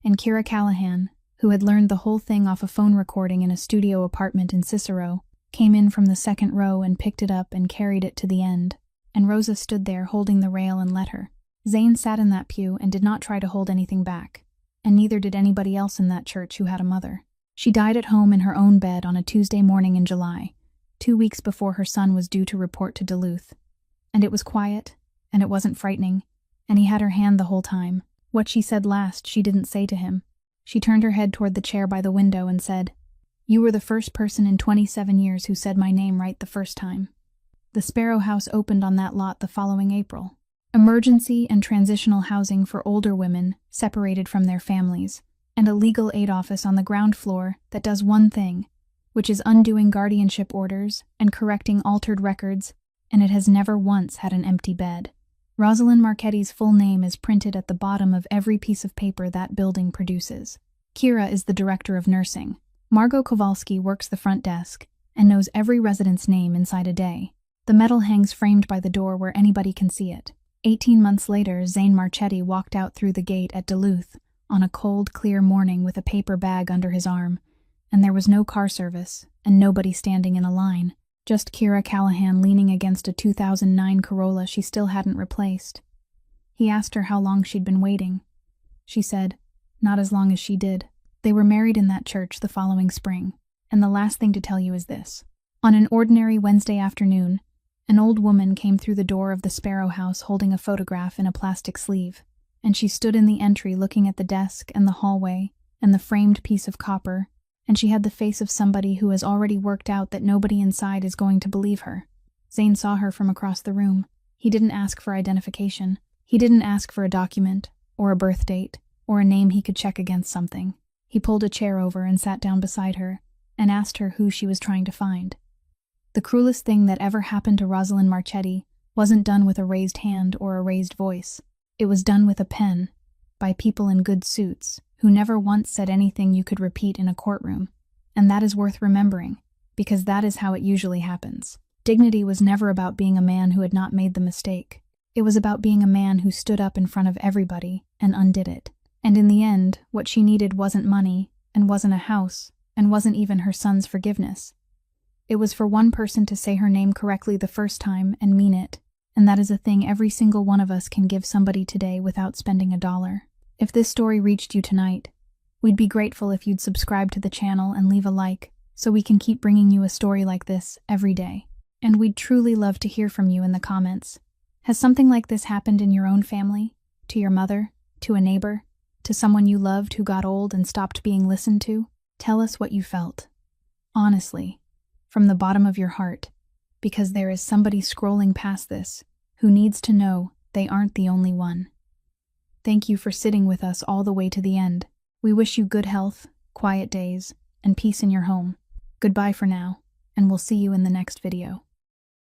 And Kira Callahan, who had learned the whole thing off a phone recording in a studio apartment in Cicero, came in from the 2nd row and picked it up and carried it to the end. And Rosa stood there holding the rail and let her. Zane sat in that pew and did not try to hold anything back, and neither did anybody else in that church who had a mother. She died at home in her own bed on a Tuesday morning in July, 2 weeks before her son was due to report to Duluth. And it was quiet, and it wasn't frightening, and he had her hand the whole time. What she said last she didn't say to him. She turned her head toward the chair by the window and said, "You were the first person in 27 years who said my name right the first time." The Sparrow House opened on that lot the following April. Emergency and transitional housing for older women separated from their families, and a legal aid office on the ground floor that does one thing, which is undoing guardianship orders and correcting altered records, and it has never once had an empty bed. Rosalind Marchetti's full name is printed at the bottom of every piece of paper that building produces. Kira is the director of nursing. Margot Kowalski works the front desk and knows every resident's name inside a day. The medal hangs framed by the door where anybody can see it. 18 months later, Zane Marchetti walked out through the gate at Duluth on a cold, clear morning with a paper bag under his arm, and there was no car service and nobody standing in a line. Just Kira Callahan leaning against a 2009 Corolla she still hadn't replaced. He asked her how long she'd been waiting. She said, not as long as she did. They were married in that church the following spring. And the last thing to tell you is this. On an ordinary Wednesday afternoon, an old woman came through the door of the Sparrow House holding a photograph in a plastic sleeve, and she stood in the entry looking at the desk and the hallway and the framed piece of copper, and she had the face of somebody who has already worked out that nobody inside is going to believe her. Zane saw her from across the room. He didn't ask for identification. He didn't ask for a document, or a birth date, or a name he could check against something. He pulled a chair over and sat down beside her, and asked her who she was trying to find. The cruelest thing that ever happened to Rosalind Marchetti wasn't done with a raised hand or a raised voice. It was done with a pen, by people in good suits, who never once said anything you could repeat in a courtroom. And that is worth remembering, because that is how it usually happens. Dignity was never about being a man who had not made the mistake. It was about being a man who stood up in front of everybody and undid it. And in the end, what she needed wasn't money, and wasn't a house, and wasn't even her son's forgiveness. It was for one person to say her name correctly the first time and mean it, and that is a thing every single one of us can give somebody today without spending $1. If this story reached you tonight, we'd be grateful if you'd subscribe to the channel and leave a like so we can keep bringing you a story like this every day. And we'd truly love to hear from you in the comments. Has something like this happened in your own family? To your mother? To a neighbor? To someone you loved who got old and stopped being listened to? Tell us what you felt. Honestly, from the bottom of your heart, because there is somebody scrolling past this who needs to know they aren't the only one. Thank you for sitting with us all the way to the end. We wish you good health, quiet days, and peace in your home. Goodbye for now, and we'll see you in the next video.